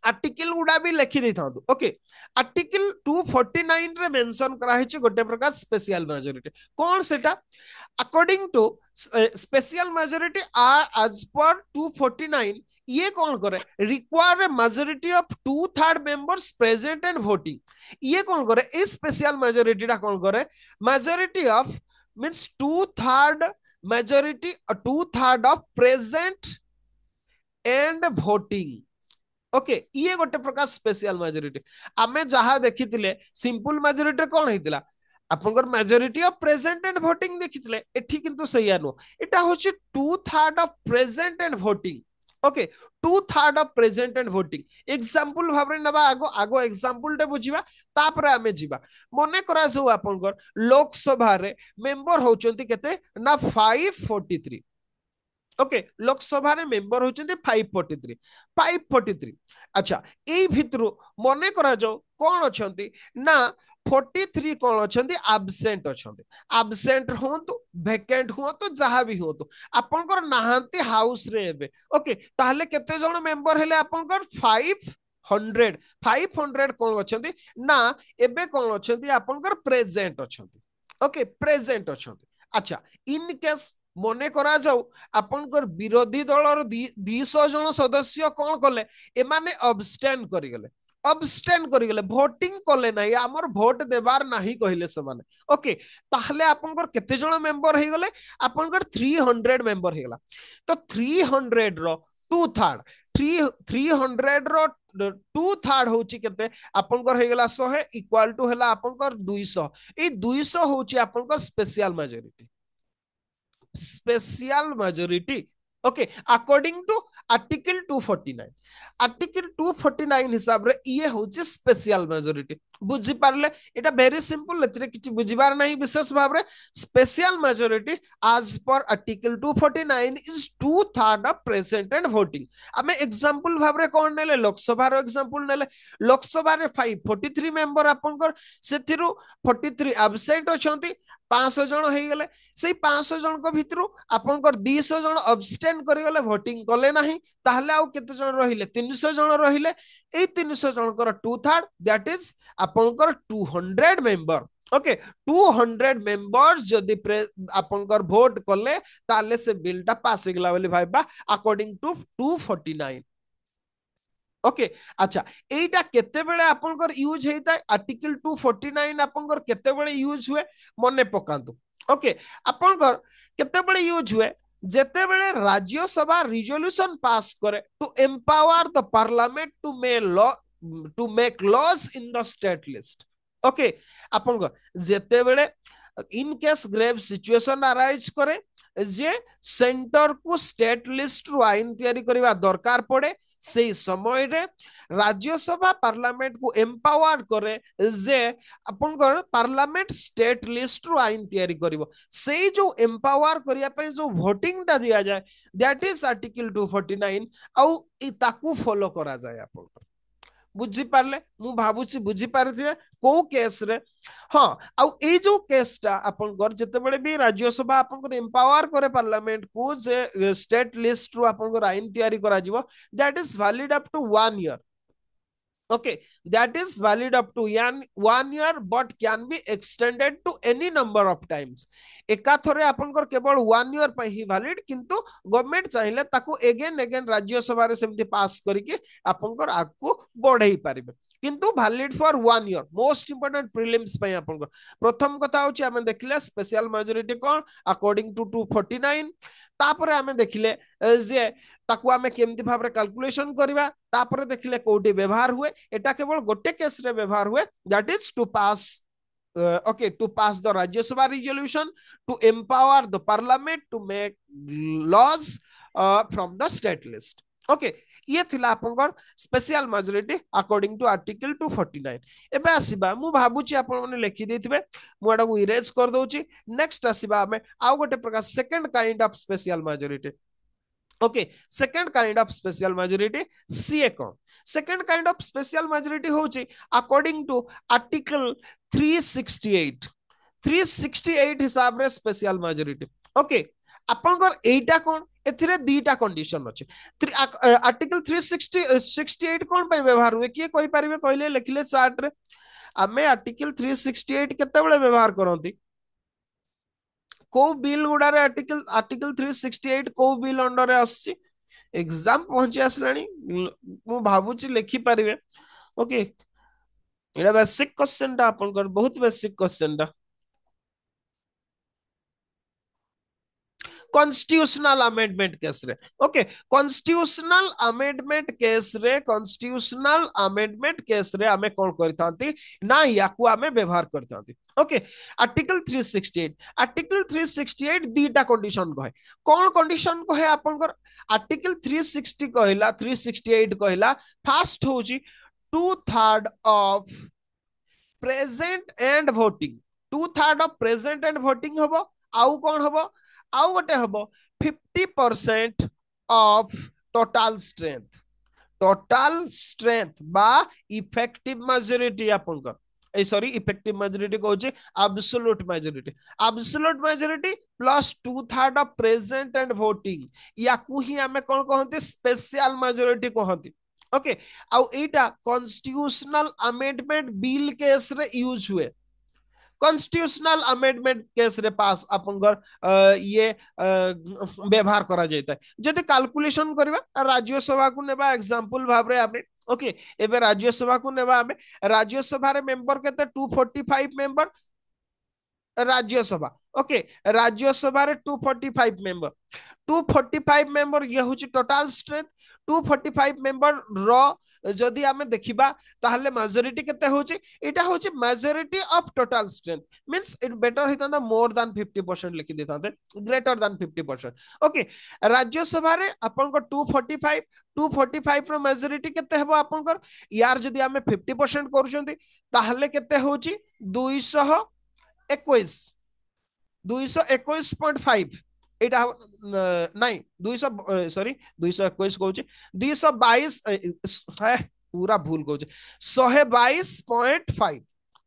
आर्टिकल गुडा भी लिखि दै थांतु ओके आर्टिकल 249 रे मेंशन करा है गोटे प्रकार स्पेशल मेजॉरिटी कौन सेटा according to special majority are as per 249 ये कौन करे, require majority of 2/3 members present and voting. ये कौन करे, इस स्पेशल मेजोरिटी टा कौन करे, majority of means 2/3 majority, 2/3 of present and voting. Okay, ये गोटे प्रकार स्पेशल मेजोरिटी। आमे जहां देखिथिले सिंपल मेजोरिटी कौन हेतिला, आपनकर majority of present and voting देखिथिले, एठी किंतु सैया नो, एटा होची 2/3 of present and voting. Okay, 2/3 of present and voting. Example भाबरे नबा, आगो आगो एग्जांपल टे बुझिबा, तापरे आमे जिबा। मने करा सो आपनकर लोकसभा रे मेंबर होचंती केते ना 543। ओके, लोकसभा रे मेंबर होचंती 543, 543। अच्छा, एई भितरु मने करा जाओ कौन अछंती ना 43 कौन अछंती, एब्सेंट अछंती। एब्सेंट होंतु, वैकेंट होंतु, जहां भी होंतु, आपनकर नाहंती हाउस रे एबे। ओके, ताहले केते जण मेंबर हेले आपनकर 500, 500 कौन अछंती ना एबे कौन अछंती आपनकर प्रेजेंट अछंती। ओके, प्रेजेंट अछंती। अच्छा, इन केस मने करा जाऊ आपनकर विरोधी दलर 200 जन सदस्य कौन कले, एमाने अबस्टेन करिगले, अबस्टेन करिगले, भोटिंग कले नाही, हमर भोट देबार नाही कहिले समाने। ओके, ताहले आपनकर केते जन मेंबर हे गले, आपनकर 300 मेंबर हे गला। तो 300 रो 2/3, 300 रो 2/3 होची केते आपनकर हे गला 100 इक्वल टू हेला आपनकर 200। ए 200 होची आपनकर special majority, special majority। Okay, according to article 249, article 249 हिसाब रे ये होचे स्पेशल मेजॉरिटी। बुझी पारले, एटा वेरी सिंपल, एतरे किछि बुझिबार नाही विशेष भाव रे। Special majority as per article 249 is 2/3 of present and voting. आमे एग्जांपल भाव रे कोन नेले, लोकसभा रो एग्जांपल नेले। लोकसभा रे 543 मेंबर आपनकर, सेथिरु 43 एब्सेंट अछंती, 500 जन हे गेले। से 500 जन को भितरु आपनकर 200 जन अबस्टेन करिगले, भोटिंग कले नाही, ताहले आउ केते जन रहिले, 300 जन रहिले। ए 300 जन कर 2/3, दैट इज आपनकर 200 मेंबर। ओके, 200 मेंबर जदि आपनकर भोट कले, ताहले से बिलटा पास हे गेला बोली भाइबा, अकॉर्डिंग टू 249। ओके, अच्छा, एटा केते बेले आपनकर यूज हेता, आर्टिकल 249 आपनकर केते बेले यूज हुए मने पकांतु। ओके, आपनकर केते बेले यूज हुए, जेते बेले राज्यसभा रिजोल्यूशन पास करे to empower the parliament to may law, to make laws in the state list. Okay, आपनकर जेते बेले in case grave situation arise करे, जे सेंटर को स्टेट लिस्ट रु आईन तैयारी करबा दरकार पड़े, से समय रे राज्यसभा पार्लियामेंट को एम्पावर करे जे आपनकर पार्लियामेंट स्टेट लिस्ट रु आईन तैयारी करिवो। से जो एम्पावर करिया पय जो वोटिंग ता दिया जाय, दैट इज आर्टिकल 249। आउ इ ताकू फॉलो करा जाय। आपनकर बुझी पारले, मु भाबुची बुझी पारथिबे को केस रे। हाँ, आउ ए जो केसटा आपनकर जेतेबेले भी राज्यसभा आपनकर एम्पावर करे पार्लियामेंट को जे स्टेट लिस्ट रु आपनकर आईन तैयारी करा जिवो, that is valid up to 1 year। okay, that is valid up to 1 year but can be extended to any number of times। एका थरे आपनकर केवल 1 year पे ही वैलिड, किंतु गवर्नमेंट चाहिले ताको एगेन एगेन राज्यसभा रे सेमति पास करके आपनकर आगको बढ़ाई पारिबे, किंतु valid for 1 year। Most important prelims पे आपनकर प्रथम कथा होची आमे देखले स्पेशल मेजॉरिटी कोन अकॉर्डिंग टू 249। तापरे आमे देखिले जे ताकू आमे केमति भाबरे कैलकुलेशन करबा, तापरे देखिले कोठी व्यवहार हुए। एटा केवल गोटे केस रे व्यवहार हुए, that is to pass okay, to pass the Rajya Sabha resolution to empower the parliament to make laws from the state list। okay, ये थिला आपनकर special majority according to article 249। एबे आसीबा, मु भाबुची आपन माने लिखि देथिबे, मु एटा को इरेज कर दोची। नेक्स्ट आसीबा हमें आउ गोटे प्रकार second kind of special majority. Okay, second kind of special majority सीए कौन। Second kind of special majority होची अकॉर्डिंग टू आर्टिकल 368, 368 हिसाब रे स्पेशल मेजॉरिटी। ओके, आपनकर एटा कोन, एथिरे दीटा कंडीशन अछि। आर्टिकल 368 कोन पे व्यवहार हुए, किए कोइ परिबे कहले लिखले चार्ट रे। आमे आर्टिकल 368 केते बेले व्यवहार करंती, को बिल गुडारे आर्टिकल 368 को बिल अंडर रे आछि, एग्जाम पहुंची आसलानी मु भाबुची लेखि पारिबे ओके एटा बेसिक क्वेश्चन टा आपन बहुत बेसिक क्वेश्चन टा कॉन्स्टिट्यूशनल अमेंडमेंट केस रे ओके कॉन्स्टिट्यूशनल अमेंडमेंट केस रे आमे कोन करथांती ना याकू आमे व्यवहार करथांती ओके आर्टिकल 368 आर्टिकल 368 दीटा कंडीशन कहे कोन कंडीशन कहे आपनकर आर्टिकल 360 कहला 368 कहला फास्ट होची two third of present and voting two third of present and voting हबो आउ कोन हबो आउ गोटे हबो 50% ऑफ टोटाल स्ट्रेंथ बा इफेक्टिव मेजॉरिटी आपनकर ए सॉरी इफेक्टिव मेजॉरिटी कहूँ absolute majority plus two third of present and voting या ही आमे कौन कहते स्पेशल मेजॉरिटी कहते ओके आउ एटा कॉन्स्टिट्यूशनल अमेंडमेंट बिल केस रे यूज हुए कॉन्स्टिट्यूशनल अमेंडमेंट केस रे पास आपनकर ये व्यवहार करा जाता है जदि कैलकुलेशन करबा राज्यसभा को नेबा एग्जांपल भाव रे आपने ओके एबे राज्यसभा को नेबा हमें राज्यसभा रे मेंबर केते 245 मेंबर राज्यसभा ओके राज्यसभा रे 245 मेंबर 245 मेंबर ये हूँ टोटाल स्ट्रेंथ 245 मेंबर रो जदि आमे देखिबा ताहले मेजॉरिटी केते होची एटा होची majority of total strength means it better हितांदा मोर देन 50% लिखि देतांते ग्रेटर देन 50% ओके राज्यसभा रे आपन को 245 रो मेजॉरिटी केते हेबो आपन को यार जदि आमे 50% करूछंती ताहले केते होची 221 221.5 एटा नहीं 200 सॉरी 221 कहूँ 222 पूरा भूल कहूँ 122.5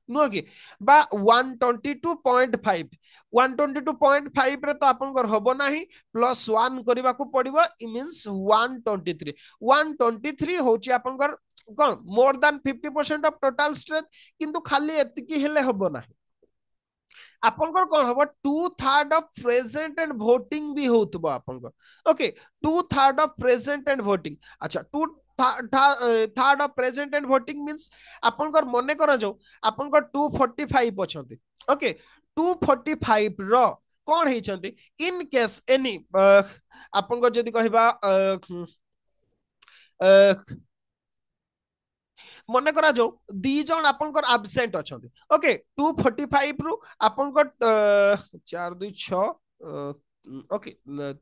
नुह कि बा 122.5 122.5 रे तो आपनकर हबो नाही प्लस 1 करबा को पड़िबो इ मींस 123 होची आपनकर कोन more than 50% of total strength किंतु खाली एतिकी हेले हबो नाही आपनकर कौन हम two third of present and voting भी होतबो आपनकर okay two third of present and voting अच्छा two third of present and voting means आपनकर मने करा जाऊ आपनकर 245 अछंती ओके 245 रो कौन हेचंती इन केस एनी आपनकर जदी कहबा मन करा जो दी जन आपनकर एब्सेंट अछंती ओके 245 रु आपनकर 4 2 6 ओके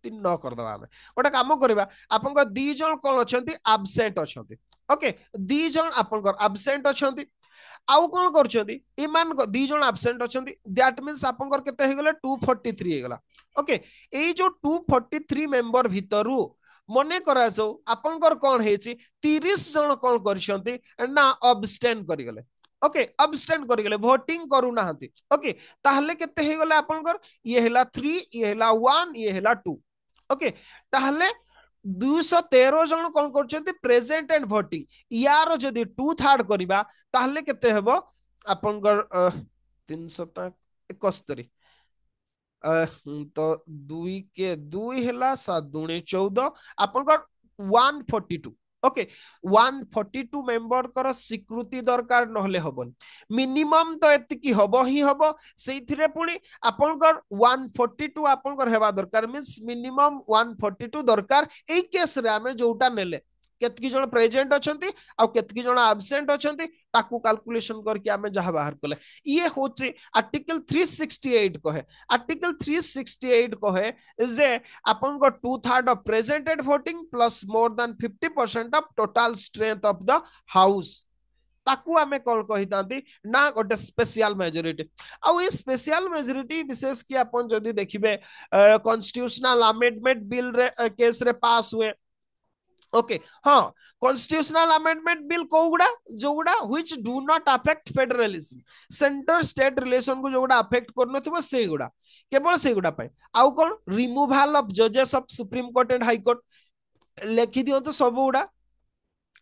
3 9 कर दवा हमें गोटे काम करबा आपनकर दी जन कोन अछंती एब्सेंट अछंती ओके दी जन आपनकर एब्सेंट अछंती आउ कोन करछंती इमान दी जन एब्सेंट अछंती दैट मींस आपनकर केते हे गेला 243 हे गेला ओके एई जो 243 मेंबर भितरु मने करा जाऊ आपनकर कोन हेची 30 जन कोन करछंती ना अबस्टेन करि गेले ओके अबस्टेन करि गेले वोटिंग करू नाहंती ओके ताहले केते हे गेले आपनकर ये हेला 3 ये हेला 1 ये हेला 2 ओके ताहले 213 जन कोन करछंती प्रेजेंट एंड वोटिंग यार जदी 2/3 करबा ताहले केते हेबो आपनकर 371 तो दुई के दुई हेला 7 दूनी 14 आपनकर 142 ओके 142 मेंबर कर स्वीकृति दरकार नहले हबन मिनिमम तो एतिकी हबो ही हबो सेइथिरे पुनी आपनकर 142 आपनकर हेबा दरकार मींस मिनिमम 142 दरकार एई केस रे हमें जोटा नेले केतकी जण प्रेजेंट अछंती आ केतकी जण एब्सेंट अछंती ताकू कैलकुलेशन करके हमें जहां बाहर कले ये होचे आर्टिकल 368 कहे आर्टिकल 368 कहे जे अपन को 2/3 of presented voting plus more than 50% of total strength of the house ताकू आमे कौन कही तांती ना गोटे स्पेशल मेजॉरिटी आउ ये स्पेशल मेजॉरिटी विशेष कि अपन जदी देखिबे कॉन्स्टिट्यूशनल अमेंडमेंट बिल रे केस रे पास हुए ओके हाँ कॉन्स्टिट्यूशनल अमेंडमेंट बिल कोगुड़ा जोगुड़ा which do not affect federalism centre state relation को जोगुड़ा अफेक्ट करनथिबो सेगुड़ा केवल सेगुड़ा पाए आउ कोन रिमूवल ऑफ जजेस of supreme court and high court लेखि दियो तो सब गुड़ा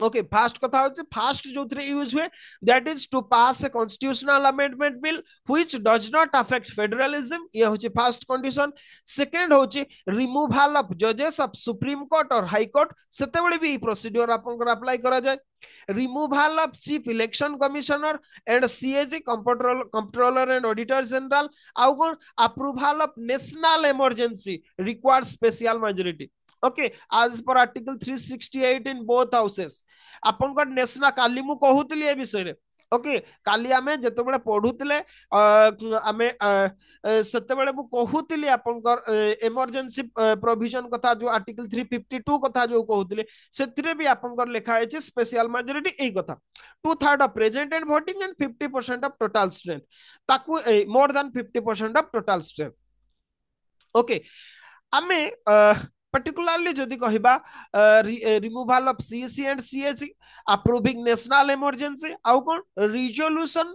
ओके फास्ट कथा होचे फास्ट जो यूज हुए that is to pass a constitutional amendment bill which does not affect federalism ये होचे फर्स्ट कंडीशन सेकंड होचे रिमूवल ऑफ जजेस ऑफ सुप्रीम कोर्ट और हाई कोर्ट सेते बळे भी प्रोसीजर आपन अप्लाई करा जाय removal of chief election commissioner and CAG controller and auditor general आउ कोन approval of national emergency required special majority okay as per article 368 in both houses आपनकर नेशनल काली मु कहूतली ए विषय रे ओके काली आमे जते बळे पढुतले आमे सते बळे मु कहूतली आपनकर इमरजेंसी प्रोविजन कथा जो आर्टिकल 352 कथा जो कहूतले सेथिरे भी आपनकर लिखा है स्पेशल मेजॉरिटी ए कथा 2/3 of present and voting and 50% of total strength ताकू more than 50% of total strength okay आमे particularly जदि कहबा removal of CAC and CAC approving national emergency आउ कोन resolution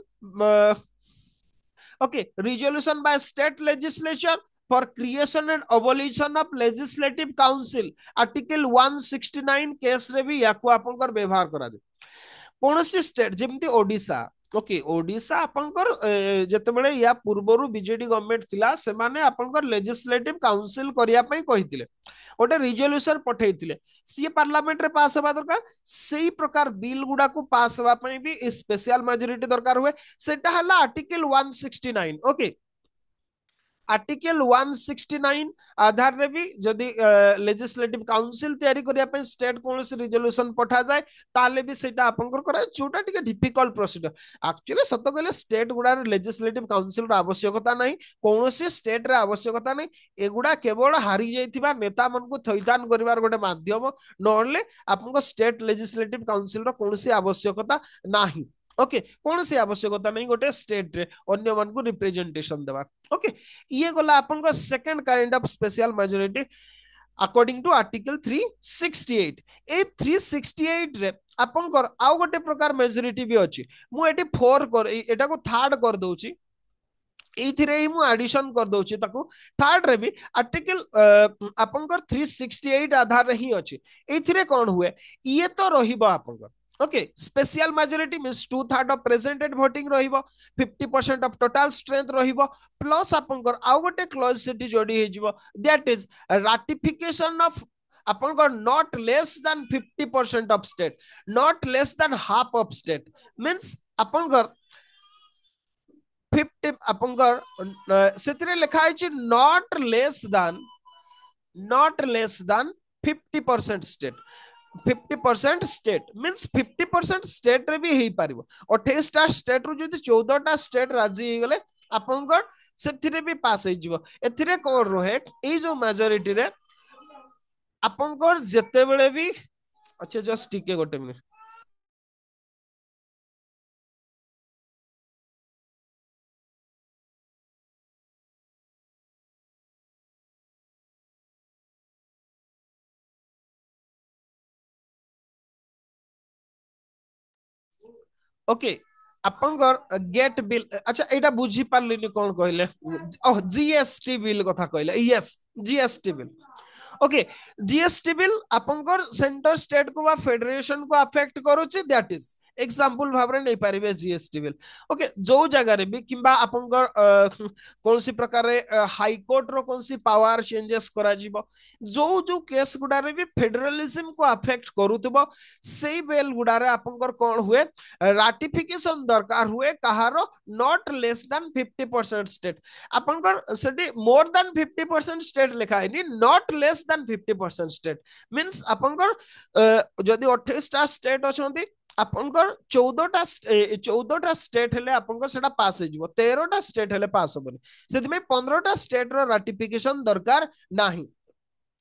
okay resolution by state legislature for creation and abolition of legislative council article 169 case रे भी याकू आपनकर व्यवहार करा दे कोनोसी स्टेट जेमती ओडिशा ओके ओडिशा आपनकर जेतेबेले या पूर्वरु बीजेडी गवर्नमेंट थिला से माने आपनकर लेजिस्लेटिव काउंसिल करिया पई कहिथिले गोटे रिजोल्यूशन पठेइथिले सी पार्लियामेंट रे पास होबा दरकार सेही प्रकार बिल गुडा को पास होबा पई भी स्पेशल मेजॉरिटी दरकार हुए सेटा हला आर्टिकल 169 ओके आर्टिकल 169 आधार रे भी जदि लेजिस्लेटिव काउंसिल तयारी करिया पे स्टेट कोनोसी रिजोल्यूशन पठा जाय ताले भी सेटा आपनकर करा छोटा टिके डिफिकल्ट प्रोसीजर एक्चुअली सत कहले स्टेट गुडा लेजिस्लेटिव काउंसिल रो आवश्यकता नहीं कोनोसी स्टेट रे आवश्यकता नहीं एगुडा केवल हारी जाइथिबा नेता मन को थैथान करिवार गोटे माध्यम नहले आपनको स्टेट लेजिस्लेटिव काउंसिल रो कोनोसी आवश्यकता नाही ओके कौन सी आवश्यकता नहीं गोटे स्टेट रे अन्य मन को रिप्रेजेंटेशन देवा ओके ये गला अपन को second kind of special majority according to article 368 ए 368 रे अपन कर आउ गोटे प्रकार मेजॉरिटी भी अछि मु एटी 4 कर एटा को थर्ड कर दोची एथिरे ही मु एडिशन कर दोची ताको थर्ड रे भी आर्टिकल आपनकर 368 आधार रे ही अछि एथिरे कोन हुए ये तो रहिबो आपनकर okay special majority means 2/3 of present and voting रहिबो 50% ऑफ टोटल स्ट्रेंथ रहिबो प्लस आपनकर आउ गोटे क्लॉज सिटी जोडी हे जिवो दैट इज राटिफिकेशन ऑफ आपनकर not less than 50% of state not less than half of state means आपनकर 50 आपनकर सेतरे लिखा है not less than 50% state 50% state means 50% state रे भी हेई पारिबो 28टा स्टेट रु जदि 14टा स्टेट राजी हे गले आपनकर सेथिरे भी पास हे जिवो एथिरे कोन रहे ए जो मेजॉरिटी रे आपनकर जते बेले भी अच्छा जस्ट टिके गोटे मिनिट ओके आपनकर गेट बिल अच्छा एटा बुझी पारलिनी कोन कहले ओह जीएसटी बिल कथा कहले yes GST bill okay GST bill आपनकर सेंटर स्टेट को बा फेडरेशन को अफेक्ट करूची दैट इज एग्जांपल भाबरे नै पारिबे जीएसटी बिल ओके जो जगह रे भी किबा आपनकर कोनसी प्रकार रे हाई कोर्ट रो कोनसी पावर चेंजेस करा जीवो जो जो केस गुडा रे भी फेडरलिज्म को अफेक्ट करूतबो सेही बिल गुडा रे आपनकर कोन हुए राटिफिकेशन दरकार हुए कहारो नॉट लेस देन 50% स्टेट आपनकर सेठी मोर देन 50% स्टेट लिखा है not less than 50% state means आपनकर जदि 28टा स्टेट अछंती आपनकर 14टा स्टेट हेले आपनकर सेटा पास हे जिवो 13टा स्टेट हेले पास होबनी सेति में 15टा स्टेट रो राटिफिकेशन दरकार नाही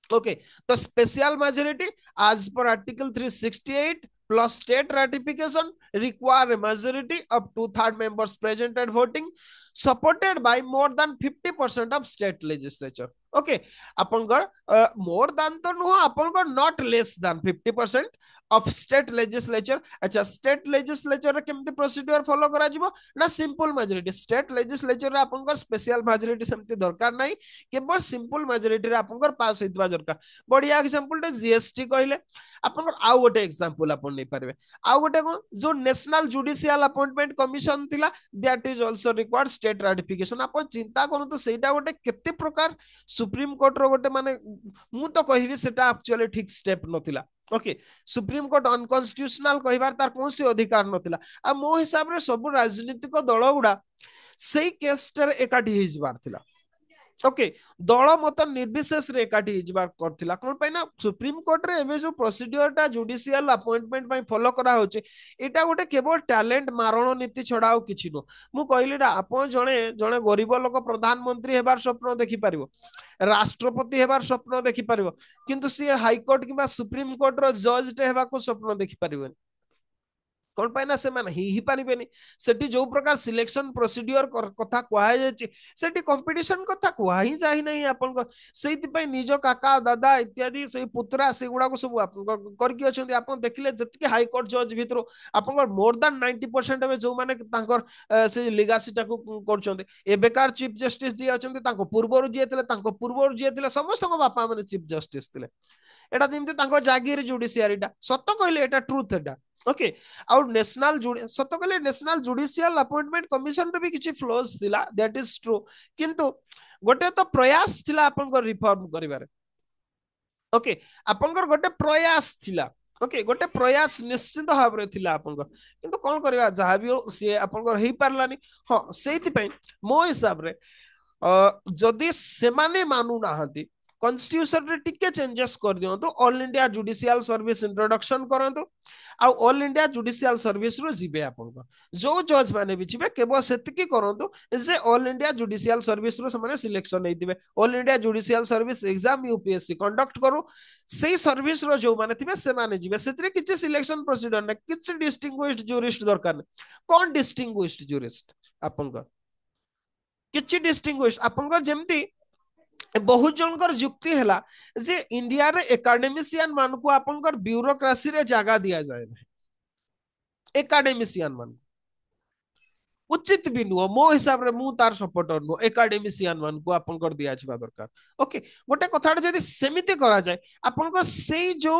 ओके तो special majority as per article 368 plus state ratification require a majority of 2/3 members present and voting supported by more than 50% of state legislature okay आपनकर मोर दान तो नुह आपनकर नॉट लेस दान 50% ऑफ स्टेट लेजिस्लेचर। अच्छा स्टेट लेजिस्लेचर केमती procedure follow करा जिवो ना सिंपल मेजॉरिटी स्टेट लेजिस्लेचर रे आपनकर स्पेशल मेजॉरिटी सेमती दरकार नाही केवल सिंपल मेजॉरिटी रे आपनकर पास होइतबा दरकार। बढ़िया एग्जांपल टे जीएसटी कहले आपनकर आउ गोटे एग्जांपल आपन नै पारबे आउ गोटे को जो नेशनल जुडिशियल अपॉइंटमेंट कमिशन थिला that is also required state ratification. आपन चिंता करन तो सेटा गोटे केते प्रकार सुप्रीम कोर्ट रो गोटे माने मु तो कहिबी सेटा एक्चुअली ठीक स्टेप नथिला। ओके सुप्रीम कोर्ट अनकन्स्टिट्यूशनल कहबार तार कौन अधिकार नथिला आ मो हिसाब रे सब राजनीतिक दल गुडा सेई केसटर एकाठी हे जबार थिला। ओके दल मत निर्विशेष रे एकाठी जिबार करथिला कोन पय ना सुप्रीम कोर्ट रे एबे जो प्रोसीड्यूर टा जुडिशियल अपॉइंटमेंट पय फॉलो करा होचे एटा गोटे केवल टैलेंट मारण नीति छडा हो किछि नो। मु कहली ना आपण जणे जणे गरीब लोक प्रधानमंत्री हेबार स्वप्न देखि परिबो राष्ट्रपति हेबार स्वप्न देखि परिबो किंतु सी हाई कोर्ट किबा सुप्रीम कोर्ट रो जज टे हेबा को स्वप्न देखि परिबो कौन पाई ना से ही पारिबेनी सेठी जो प्रकार सिलेक्शन प्रोसीड्यूर कथा कुआ जायछि सेठी कंपटीशन कथा कुआ ही जाहि नहीं आपन सेति पई निज काका दादा इत्यादि से पुत्रा से गुडा को सब आपन करकी अछंती आपन देखले जति हाई कोर्ट जज भितर आपन मोर देन 90% में जो माने तांकर से लिगासी टाकू करछंती एबेकार चीफ जस्टिस जी अछंती तांको पूर्वरु जे थिले समस्त बापा माने चीफ जस्टिस थिले एटा जेमती तांको जागीर जुडिशियरीटा सत्य कहले एटा ट्रुथ एटा। ओके आउट नेशनल सत कहले नेशनल जुडिशियल अपॉइंटमेंट कमिशन रे भी किछि फ्लॉज थिला दैट इज ट्रू किंतु गोटे तो प्रयास थिला आपन रिफॉर्म करिवारे। ओके आपनकर गोटे प्रयास थिला ओके गोटे प्रयास निश्चित भाव रे थिला आपनकर किंतु कोन करबा जहा भी हो से आपनकर हेई पारलानी। हां सेति पई मो हिसाब रे जदि सेमाने मानु नाहंती कॉन्स्टिट्यूशन रे टिके चेंजेस कर दियंतु all India judicial service introduction करंतु आ ऑल इंडिया जुडिशियल सर्विस रो जिबे आपन जो जज माने भी छिबे केवल सेतिकी करंतु जे ऑल इंडिया जुडिशियल सर्विस रो माने सिलेक्शन हेतिबे all India judicial service exam UPSC conduct करू सेही सर्विस रो जो माने थिबे से माने जिबे सेतरे किछि सिलेक्शन प्रोसीजर ना किछि डिस्टिंग्विश्ड जूरिस्ट दरकार कोन डिस्टिंग्विश्ड जूरिस्ट आपन किछि डिस्टिंग्विश्ड आपन जेमती बहुत जनकर युक्ति है जे इंडिया रे एकाडेमिशियन मान को आपनकर ब्यूरोक्रेसी रे जगह दिया जाए एकाडेमिशियन मान उचित भी नुह मो हिसाब रे मु तार सपोर्टर नुह एकाडेमिशियन मान को आपनकर दिया छिबा दरकार। ओके गोटे कथाटे जदी सेमिति करा जाए आपनकर सेई जो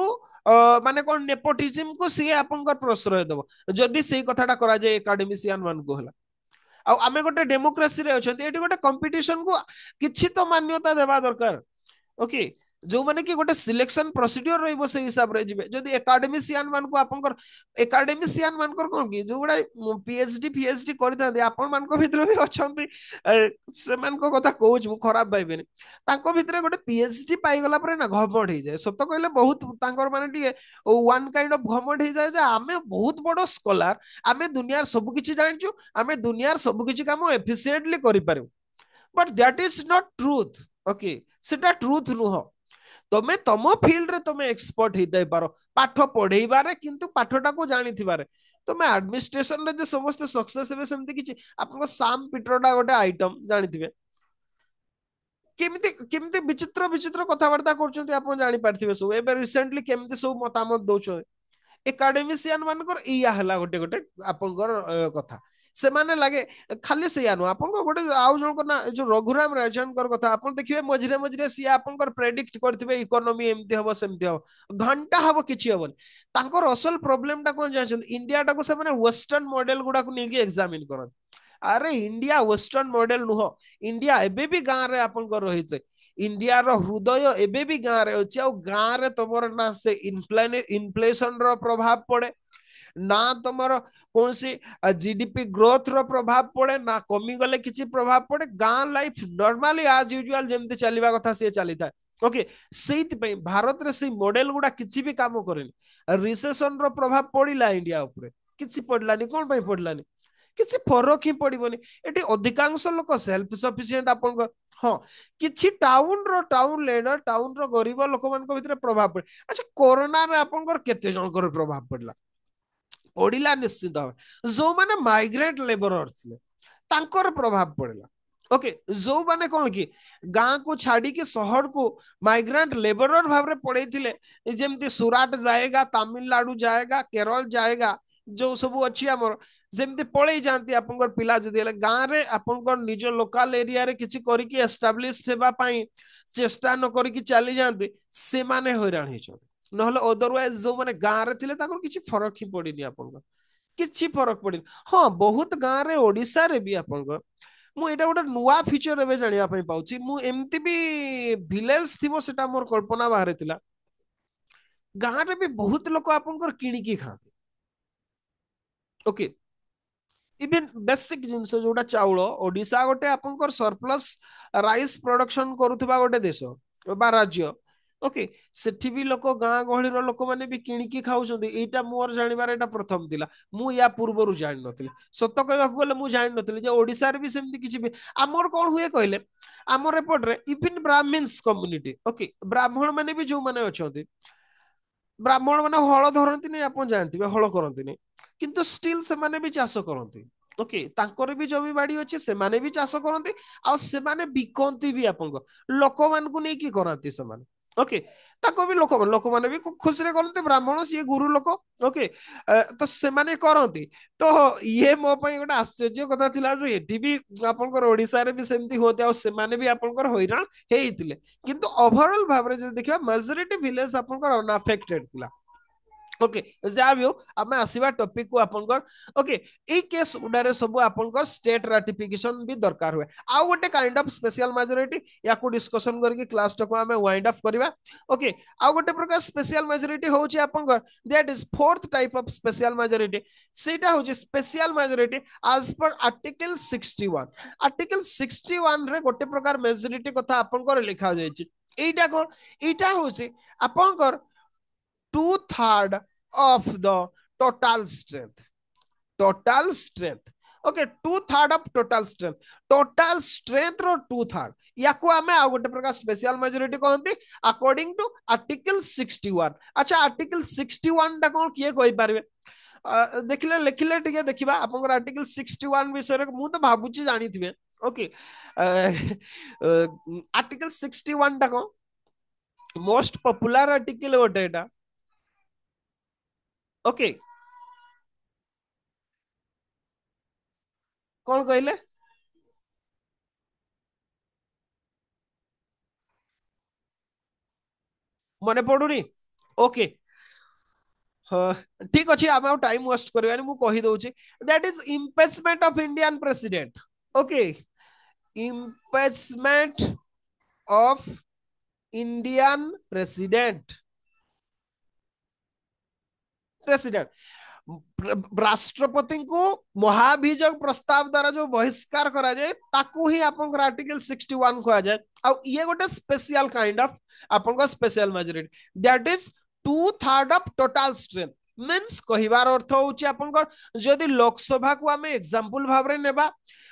माने कोन नेपोटिज्म को सी आपनकर प्रश्रय देबो जदी सेई कथाटा करा जाए एकाडेमिशियन मान को हला आमे गोटे डेमोक्रेसी रे अछंती एटी गोटे कंपटीशन को किछि तो मान्यता देबा दरकार। ओके जो माने कि गोटे सिलेक्शन प्रोसीड्यूर रहइबो से हिसाब रे जिबे जदी एकाडेमिशियन मान को आपनकर एकाडेमिशियन मान कर कोन कि जो गुडा पीएचडी करता आपण मान को भितर भी अछंती से मान को कथा कहूच मु खराब भाइबेनी तांको भितर गोटे पीएचडी पाई गला परे ना घमंड हो जाए सत कहले बहुत तांकर माने टिके वन काइंड ऑफ घमंड हो जाए जे आमे बहुत बड़ो स्कॉलर आमे दुनियार सब किछि जानचु आमे दुनियार सब किछि काम एफिशिएंटली करि पारु but that is not truth. Okay सेटा ट्रूथ नुह तमे तम फील्ड रे तमे एक्सपर्ट हेतै पारो पाठ पढेइबारे किंतु पाठटा को जानिथिबारे तमे एडमिनिस्ट्रेशन रे जे समस्त सक्सेस हेबे सेमति किछि आपन साम पिट्रोडा गोटे आइटम जानिथिबे केमिति केमिति विचित्र विचित्र कथावार्ता करछन्ती आपन जानि पारथिबे सब एबे रिसेंटली केमिति सब मतामत दउछ एकाडेमिशियन मानकर इया हला गोटे गोटे आपनकर कथा से माने लागे खाली से नु आपन गोटे आउ जन ना जो रघुराम राजन कर कथा आपन देखिबे मझिरे मझिरे सी आपन प्रेडिक्ट करथिबे इकोनॉमी एमती हबो सेमती हबो घंटा हबो किछि हबो तांकर असल प्रॉब्लम टा कोन जान इंडिया टा को से माने वेस्टर्न मॉडल गुडा को नेकी एग्जामिन करन अरे इंडिया वेस्टर्न मॉडल नुह इंडिया एबे भी गां रे आपन को रहिছে इंडिया रो हृदय एबे भी गां रे अछि आ गां रे तमर ना से इन्फ्लेशन रो प्रभाव पड़े ना तुमर कौन सी जीडीपी ग्रोथ रो प्रभाव पड़े ना कमी गले किसी प्रभाव पड़े गां लाइफ नॉर्मली आज यूजुअल जेमती चलवा कथा से चली था। ओके सेति पे भारत रे से मॉडल गुडा किछि भी काम करेनी रिसेशन रो प्रभाव पड़िला इंडिया ऊपर किछि पड़लानी कोन पे पड़लानी किछि फरक ही पड़िबनी एटी अधिकांश लोक सेल्फ सफिशिएंट आपन हाँ किछि टाउन लेडर टाउन रो गरीब लोक मान को भितर प्रभाव पड़े। अच्छा कोरोना रे आपन केते जन प्रभाव पड़ला पड़िला निश्चित भाव जो माने माइग्रेंट लेबरर थिले तांकर प्रभाव पड़िला ओके, जो माने कौन कि गाँ को छाड़ी के शहर को माइग्रेंट लेबरर भाव में पड़े, जेमती सुराट जाएगा, तमिलनाडु जाएगा, केरल जाएगा, जो सब अच्छी आमर जेमती पड़े जाती आपंकर पिला जदि गाँव रे आपंकर निज लोकल एरिया रे किछि करिकि एस्टाब्लिश हेबा पई चेष्टा न करिकि चली जाती से माने हैरान होइछन। नहले अदरवाइज जो माने गाँव रे थिले ताकर किछि फरक ही पड़िनी आपंकर, किछि फरक पड़िनी। हाँ बहुत गाँव रे ओडिसा रे भी आपंकर ମୁଁ ଏଇଟା ଗୋଟେ ନୂଆ ଫିଚର ଏବେ ଜାଣିବା ପାଇଁ ପାଉଛି। ମୁଁ ଏମିତି ବି ଭିଲେଜ ଥିବ ସେଟା ମୋର କଳ୍ପନା ବାହାରେ ଥିଲା, ଗାଁରେ ବି ବହୁତ ଲୋକ ଆପଣଙ୍କର କିଣିକି ଖାଆନ୍ତି। ଓକେ, ଇଭେନ୍ ବେସିକ ଜିନିଷ ଯୋଉଟା ଚାଉଳ, ଓଡିଶା ଗୋଟେ ଆପଣଙ୍କର ସରପ୍ଲସ୍ ରାଇସ୍ ପ୍ରଡକ୍ସନ କରୁଥିବା ଗୋଟେ ଦେଶ ବା ରାଜ୍ୟ। ଓକେ, ସେଠି ବି ଲୋକ ଗାଁ ଗହଳିର ଲୋକମାନେ ବି କିଣିକି ଖାଉଛନ୍ତି, ଏଇଟା ମୋର ଜାଣିବାର ଏଇଟା ପ୍ରଥମ ଥିଲା। ମୁଁ ୟା ପୂର୍ବରୁ ଜାଣିନଥିଲି, ସତ କହିବାକୁ ଗଲେ ମୁଁ ଜାଣିନଥିଲି ଯେ ଓଡିଶାରେ ବି ସେମିତି କିଛି ବି। ଆମର କଣ ହୁଏ କହିଲେ, ଆମର ଏପଟରେ ଇଭିନ୍ ବ୍ରାହ୍ମିନ୍ସ କମ୍ୟୁନିଟି, ଓକେ ବ୍ରାହ୍ମଣ ମାନେ ବି ଯୋଉମାନେ ଅଛନ୍ତି, ବ୍ରାହ୍ମଣ ମାନେ ହଳ ଧରନ୍ତିନି, ଆପଣ ଜାଣିଥିବେ ହଳ କରନ୍ତିନି, କିନ୍ତୁ ଷ୍ଟିଲ୍ ସେମାନେ ବି ଚାଷ କରନ୍ତି। ଓକେ, ତାଙ୍କର ବି ଜମି ବାଡି ଅଛି, ସେମାନେ ବି ଚାଷ କରନ୍ତି, ଆଉ ସେମାନେ ବିକନ୍ତି ବି ଆପଣଙ୍କ ଲୋକମାନଙ୍କୁ ନେଇକି କରାନ୍ତି ସେମାନେ। ଓକେ, ତାଙ୍କ ବି ଲୋକମାନେ ବି ଖୁସିରେ କରନ୍ତି, ବ୍ରାହ୍ମଣ ସିଏ ଗୁରୁ ଲୋକ। ଓକେ, ତ ସେମାନେ କରନ୍ତି। ତ ଇଏ ମୋ ପାଇଁ ଗୋଟେ ଆଶ୍ଚର୍ଯ୍ୟ କଥା ଥିଲା ଯେ ଏଠି ବି ଆପଣଙ୍କର ଓଡିଶାରେ ବି ସେମିତି ହୁଅନ୍ତି, ଆଉ ସେମାନେ ବି ଆପଣଙ୍କର ହଇରାଣ ହେଇଥିଲେ। କିନ୍ତୁ ଓଭରଅଲ ଭାବରେ ଯଦି ଦେଖିବା ମେଜରିଟି ଭିଲେଜ ଆପଣଙ୍କର ଅନଆଫେକ୍ଟେଡ ଥିଲା। ओके, जहाँ भी हो आम आसवा टॉपिक को आपनकर। ओके, এই কেস গুডারে सब आपनकर स्टेट राटिफिकेशन भी दरकार हुए। आउ गोटे काइंड ऑफ स्पेशल मेजोरिटी याकू डिस्कशन करके क्लास टाको आमे वाइंड अप करबा। ओके, आउ गोटे प्रकार स्पेशल मेजोरिटी होची आपनकर, that is fourth type of special majority. सेटा होची special majority as per article 61। Article 61 रे गोटे प्रकार मेजोरिटी कथा आपनकर लिखा जायछि। এইটা কোন, এইটা হচ্ছে আপনकर 2/3 of the total strength। total strength, okay 2/3 of total strength रो 2/3 याको आमे आ गोटे प्रकार स्पेशल मेजोरिटी कहंती अकॉर्डिंग टू आर्टिकल 61। अच्छा, आर्टिकल 61 टा कोन किए कहि पारबे? देखिले लेखिले टिके देखिबा आपनकर आर्टिकल 61 विषय मु तो भाबुची जानिथिबे। ओके, आर्टिकल 61 टा कोन मोस्ट पॉपुलर आर्टिकल गोटे एटा। ओके, कौन कहले? मने पड़ुनी? ओके, हाँ ठीक अच्छे, आम टाइम वेस्ट करवानी, मु कही दउची that is impeachment of Indian president. Okay, impeachment of Indian president. President राष्ट्रपति को महाभियोग प्रस्ताव द्वारा जो बहिष्कार करा जाए ताकू ही आपन आर्टिकल 61 कहा जाए। आ ये गोटे स्पेशल काइंड ऑफ आपन special majority that is 2/3 of total strength. Means कहिबार अर्थ होची आपनकर जदि लोकसभा को आमे एग्जांपल भाव रे नेबा,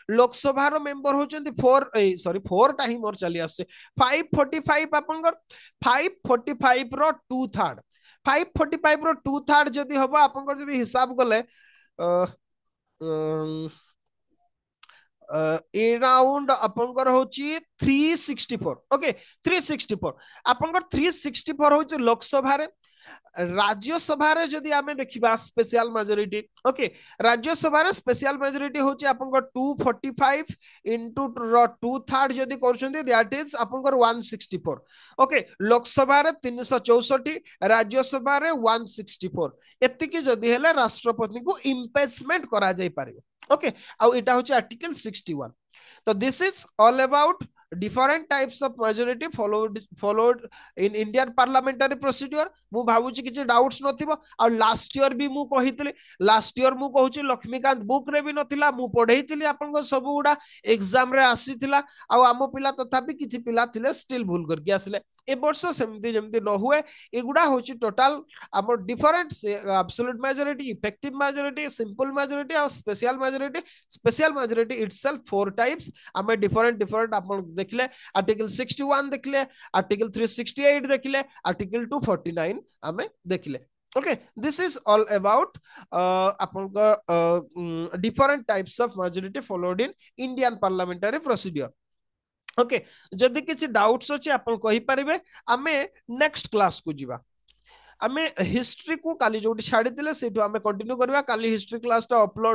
लोकसभा रो मेंबर होचंती 4 सॉरी 4 टा ही मोर चली आसे 545 आपनकर 545 रो 2/3। 545 रो 2/3 जदि हबो आपनकर जदि हिसाब गले अराउंड आपनकर होची 364। ओके, 364 आपनकर 364 होची लोकसभा रे। राज्यसभा रे जदि आमे देखिबा स्पेशल मेजोरिटी, ओके राज्यसभा रे स्पेशल मेजोरिटी होची आपनकर 245 इनटू 2/3 जदि करछन्ती दैट इज आपनकर 164। ओके, लोकसभा रे 364, राज्यसभा रे 164। एतिकी जदि हेले राष्ट्रपति को इम्पीचमेंट करा जाय पारे। ओके, आउ एटा होची आर्टिकल 61। तो this is all about different types of majority followed in Indian parliamentary procedure। मु भाबुची किछि डाउट्स नथिबो। आ लास्ट ईयर भी मु कहितले, लास्ट ईयर मु कहूची लक्ष्मीकांत बुक रे भी नथिला, मु पढेइतिली आपन सब गुडा एग्जाम रे आसीथिला। आ आमो पिला तथापि किछि पिला थिले स्टिल भूल करके आसले। ए वर्ष सेमती जेमती न हुए, एगुडा होची टोटल हमर different absolute majority, effective majority, simple majority और special majority. Special majority itself 4 types आमे डिफरेंट डिफरेंट आपन देखले। आर्टिकल 61 देखले, आर्टिकल 368 देखले, आर्टिकल 249 आमे देखले। Okay, this is all about different types of majority followed in Indian parliamentary procedure. Okay, जदि किसी डाउट्स अच्छे आपण कहि परिबे, आमे नेक्स्ट क्लास को जीवा। आमे हिस्ट्री को काली जोटी छाड़ी दिले सेटु आमे कंटिन्यू करबा, काली हिस्ट्री क्लास टा अपलोड